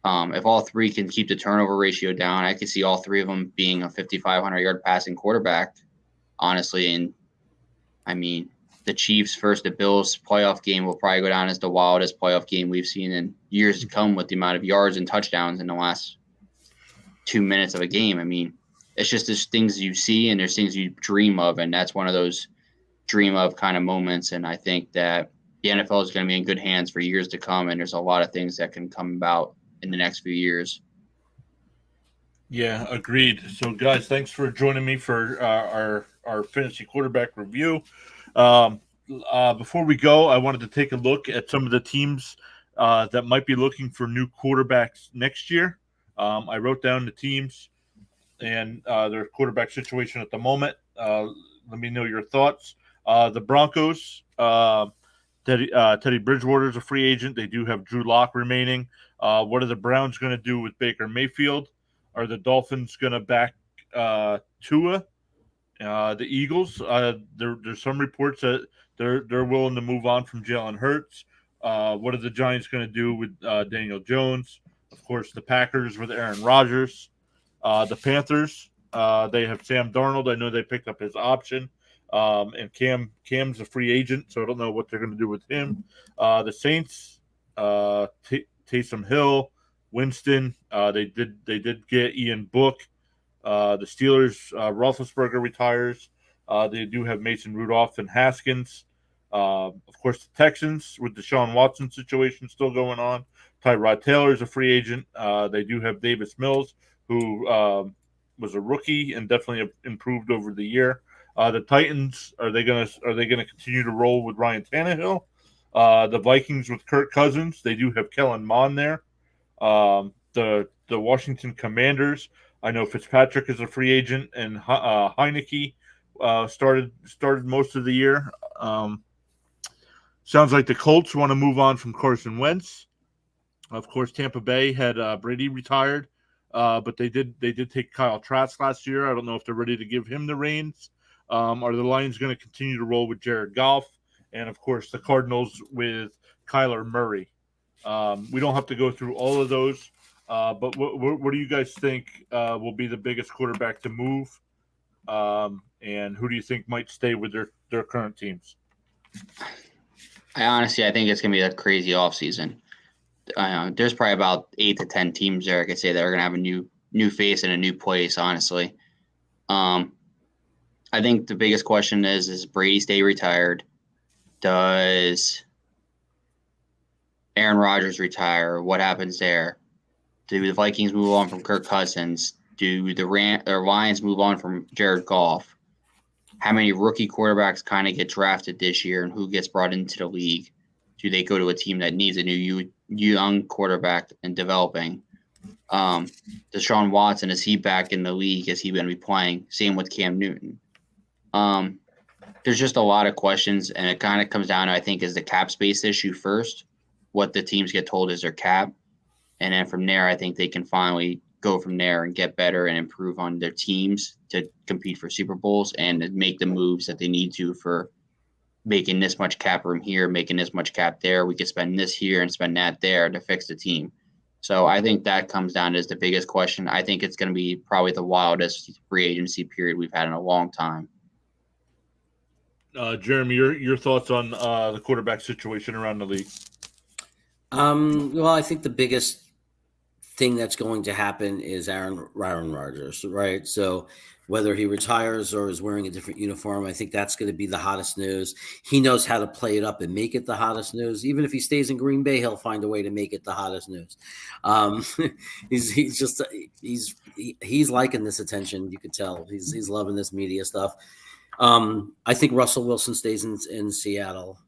If all 3 can keep the turnover ratio down, I could see all 3 of them being a 5,500-yard passing quarterback, honestly. And, I mean, the Chiefs versus the Bills playoff game will probably go down as the wildest playoff game we've seen in years to come, with the amount of yards and touchdowns in the last 2 minutes of a game. I mean, it's just there's things you see and there's things you dream of, and that's one of those dream of kind of moments. And I think that the NFL is going to be in good hands for years to come, and there's a lot of things that can come about in the next few years. Yeah, agreed. So, guys, thanks for joining me for our fantasy quarterback review. Before we go, I wanted to take a look at some of the teams that might be looking for new quarterbacks next year. I wrote down the teams and their quarterback situation at the moment. Let me know your thoughts. The Broncos, Teddy Bridgewater is a free agent. They do have Drew Lock remaining. What are the Browns going to do with Baker Mayfield? Are the Dolphins going to back Tua? The Eagles, there's some reports that they're willing to move on from Jalen Hurts. What are the Giants going to do with Daniel Jones? Of course, the Packers with Aaron Rodgers. The Panthers, they have Sam Darnold. I know they picked up his option. And Cam's a free agent, so I don't know what they're going to do with him. The Saints, Taysom Hill, Winston. They did get Ian Book. The Steelers, Roethlisberger retires. They do have Mason Rudolph and Haskins. Of course, the Texans with the Deshaun Watson situation still going on. Tyrod Taylor is a free agent. They do have Davis Mills, who was a rookie and definitely improved over the year. The Titans, are they gonna continue to roll with Ryan Tannehill? The Vikings with Kirk Cousins, they do have Kellen Mond there. The Washington Commanders, I know Fitzpatrick is a free agent, and Heineke started most of the year. Sounds like the Colts want to move on from Carson Wentz. Of course, Tampa Bay had Brady retired, but they did take Kyle Trask last year. I don't know if they're ready to give him the reins. Are the Lions going to continue to roll with Jared Goff? And, of course, the Cardinals with Kyler Murray. We don't have to go through all of those, but what do you guys think will be the biggest quarterback to move? And who do you think might stay with their current teams? I think it's going to be a crazy offseason. There's probably about 8 to 10 teams there, I could say, that are going to have a new face and a new place, honestly. I think the biggest question is Brady stay retired? Does Aaron Rodgers retire? What happens there? Do the Vikings move on from Kirk Cousins? Do the Lions move on from Jared Goff? How many rookie quarterbacks kind of get drafted this year, and who gets brought into the league? Do they go to a team that needs a new young quarterback and developing? Deshaun Watson, is he back in the league? Is he going to be playing? Same with Cam Newton. There's just a lot of questions, and it kind of comes down to, I think, is the cap space issue first. What the teams get told is their cap. And then from there, I think they can finally go from there and get better and improve on their teams to compete for Super Bowls and make the moves that they need to for making this much cap room here, making this much cap there. We could spend this here and spend that there to fix the team. So I think that comes down as the biggest question. I think it's going to be probably the wildest free agency period we've had in a long time. Jeremy, your thoughts on the quarterback situation around the league? Well, I think the biggest thing that's going to happen is Aaron Rodgers, right? So whether he retires or is wearing a different uniform, I think that's going to be the hottest news. He knows how to play it up and make it the hottest news. Even if he stays in Green Bay, he'll find a way to make it the hottest news. He's liking this attention. You could tell he's loving this media stuff. I think Russell Wilson stays in Seattle.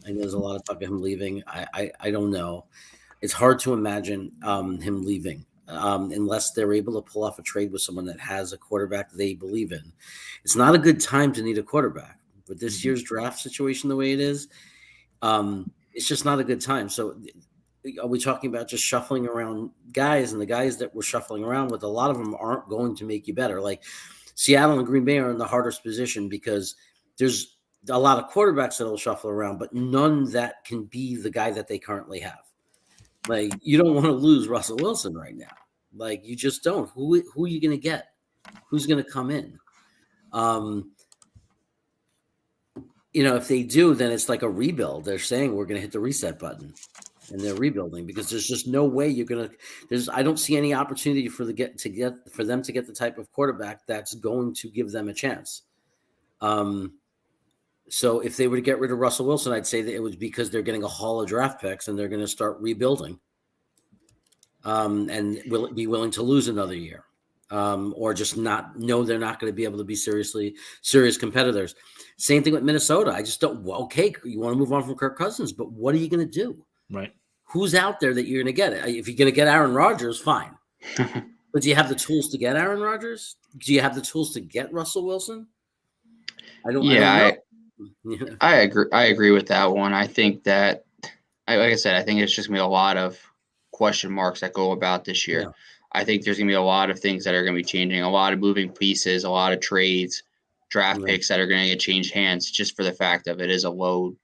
I know there's a lot of talk of him leaving. I don't know. It's hard to imagine him leaving unless they're able to pull off a trade with someone that has a quarterback they believe in. It's not a good time to need a quarterback. But this year's draft situation, the way it is, it's just not a good time. So are we talking about just shuffling around guys? And the guys that we're shuffling around with, a lot of them aren't going to make you better. Like Seattle and Green Bay are in the hardest position because there's a lot of quarterbacks that will shuffle around, but none that can be the guy that they currently have. Like, you don't want to lose Russell Wilson right now. Like, you just don't. Who are you going to get? Who's going to come in? If they do, then it's like a rebuild. They're saying we're going to hit the reset button, and they're rebuilding because there's just no way you're going to. I don't see any opportunity for them to get the type of quarterback that's going to give them a chance. So if they were to get rid of Russell Wilson, I'd say that it was because they're getting a haul of draft picks and they're going to start rebuilding. And will be willing to lose another year, or just not know they're not going to be able to be serious competitors. Same thing with Minnesota. I just don't. Well, okay, you want to move on from Kirk Cousins, but what are you going to do? Right. Who's out there that you're going to get? If you're going to get Aaron Rodgers, fine. But do you have the tools to get Aaron Rodgers? Do you have the tools to get Russell Wilson? I don't know. I agree. I agree with that one. I think that, like I said, I think it's just going to be a lot of question marks that go about this year. Yeah. I think there's going to be a lot of things that are going to be changing, a lot of moving pieces, a lot of trades, draft picks that are going to get changed hands just for the fact of it is a low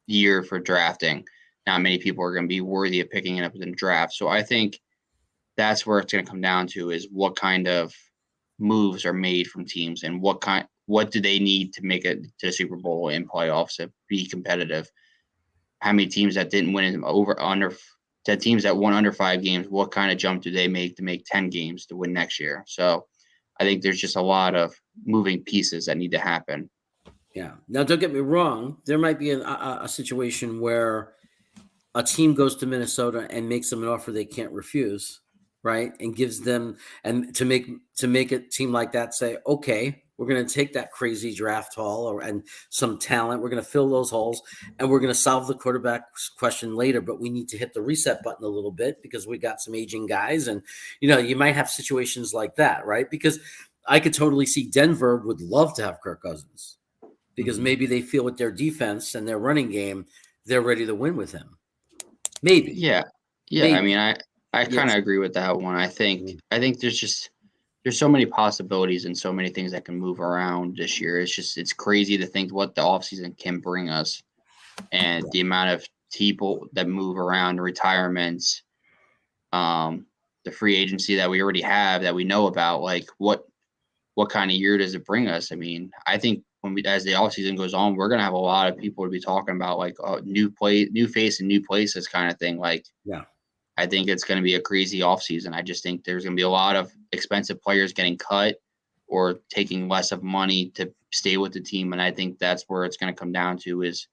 year for drafting. Not many people are going to be worthy of picking it up in the draft. So I think that's where it's going to come down to is what kind of moves are made from teams and what do they need to make it to the Super Bowl and playoffs to be competitive? How many teams that didn't win teams that won under 5 games, what kind of jump do they make to make 10 games to win next year? So I think there's just a lot of moving pieces that need to happen. Yeah. Now, don't get me wrong. There might be a situation where a team goes to Minnesota and makes them an offer they can't refuse, right? And gives them, and to make a team like that say, okay, we're going to take that crazy draft haul and some talent. We're going to fill those holes, and we're going to solve the quarterback question later. But we need to hit the reset button a little bit because we got some aging guys. And, you might have situations like that, right? Because I could totally see Denver would love to have Kirk Cousins because maybe they feel with their defense and their running game, they're ready to win with him. Maybe. Yeah. Maybe. I mean, I kind of agree with that one. I think there's so many possibilities and so many things that can move around this year. It's crazy to think what the offseason can bring us and the amount of people that move around, retirements, the free agency that we already have that we know about, like what kind of year does it bring us? I mean, I think as the offseason goes on, we're going to have a lot of people to be talking about like new face and new places kind of thing. Like, yeah. I think it's going to be a crazy offseason. I just think there's going to be a lot of expensive players getting cut or taking less of money to stay with the team. And I think that's where it's going to come down to is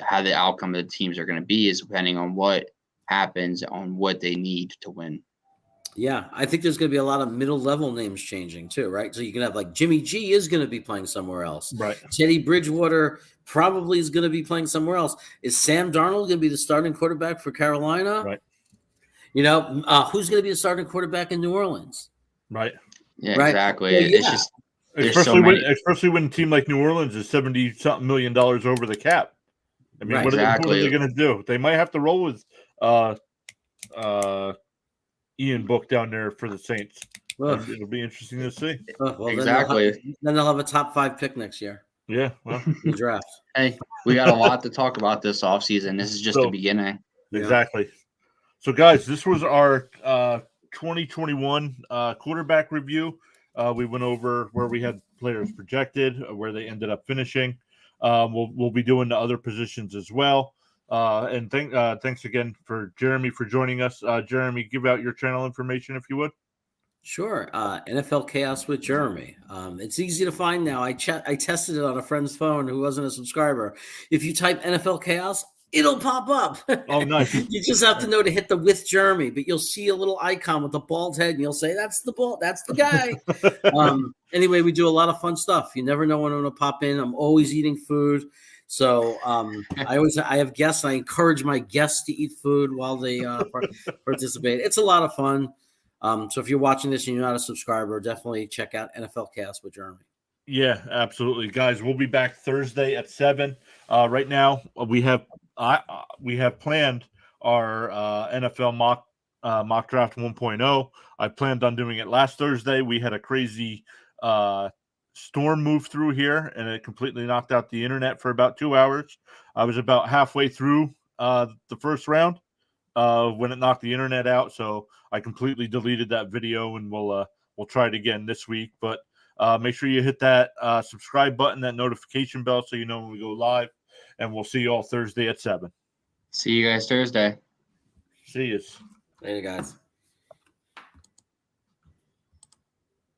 how the outcome of the teams are going to be is depending on what happens on what they need to win. Yeah, I think there's going to be a lot of middle-level names changing too, right? So you can have like Jimmy G is going to be playing somewhere else. Right. Teddy Bridgewater probably is going to be playing somewhere else. Is Sam Darnold going to be the starting quarterback for Carolina? Right. Who's going to be the starting quarterback in New Orleans? Right. Yeah, right? exactly. Well, It's just especially when a team like New Orleans is $70-something million over the cap. I mean, what are they going to do? They might have to roll with Ian Book down there for the Saints. It'll be interesting to see. Exactly. Then they'll have a top 5 pick next year. Yeah, well, the draft. Hey, we got a lot to talk about this offseason. This is just the beginning. Exactly. So, guys, this was our 2021 quarterback review. We went over where we had players projected, where they ended up finishing. We'll be doing the other positions as well. And thanks again for Jeremy for joining us. Jeremy, give out your channel information if you would. Sure. NFL Chaos with Jeremy. It's easy to find now. I tested it on a friend's phone who wasn't a subscriber. If you type NFL Chaos, it'll pop up. Oh, nice. You just have to know to hit the with Jeremy, but you'll see a little icon with a bald head, and you'll say, "That's the ball. That's the guy." Anyway, we do a lot of fun stuff. You never know when I'm going to pop in. I'm always eating food. So I have guests. I encourage my guests to eat food while they participate. It's a lot of fun. So if you're watching this and you're not a subscriber, definitely check out NFL Cast with Jeremy. Yeah, absolutely, guys. We'll be back Thursday at 7. Right now, we have planned our NFL mock draft 1.0. I planned on doing it last Thursday. We had a crazy storm move through here, and it completely knocked out the internet for about 2 hours. I was about halfway through the first round when it knocked the internet out, so I completely deleted that video, and we'll try it again this week. But make sure you hit that subscribe button, that notification bell, so you know when we go live. And we'll see you all Thursday at 7. See you guys Thursday. See you. Later, guys.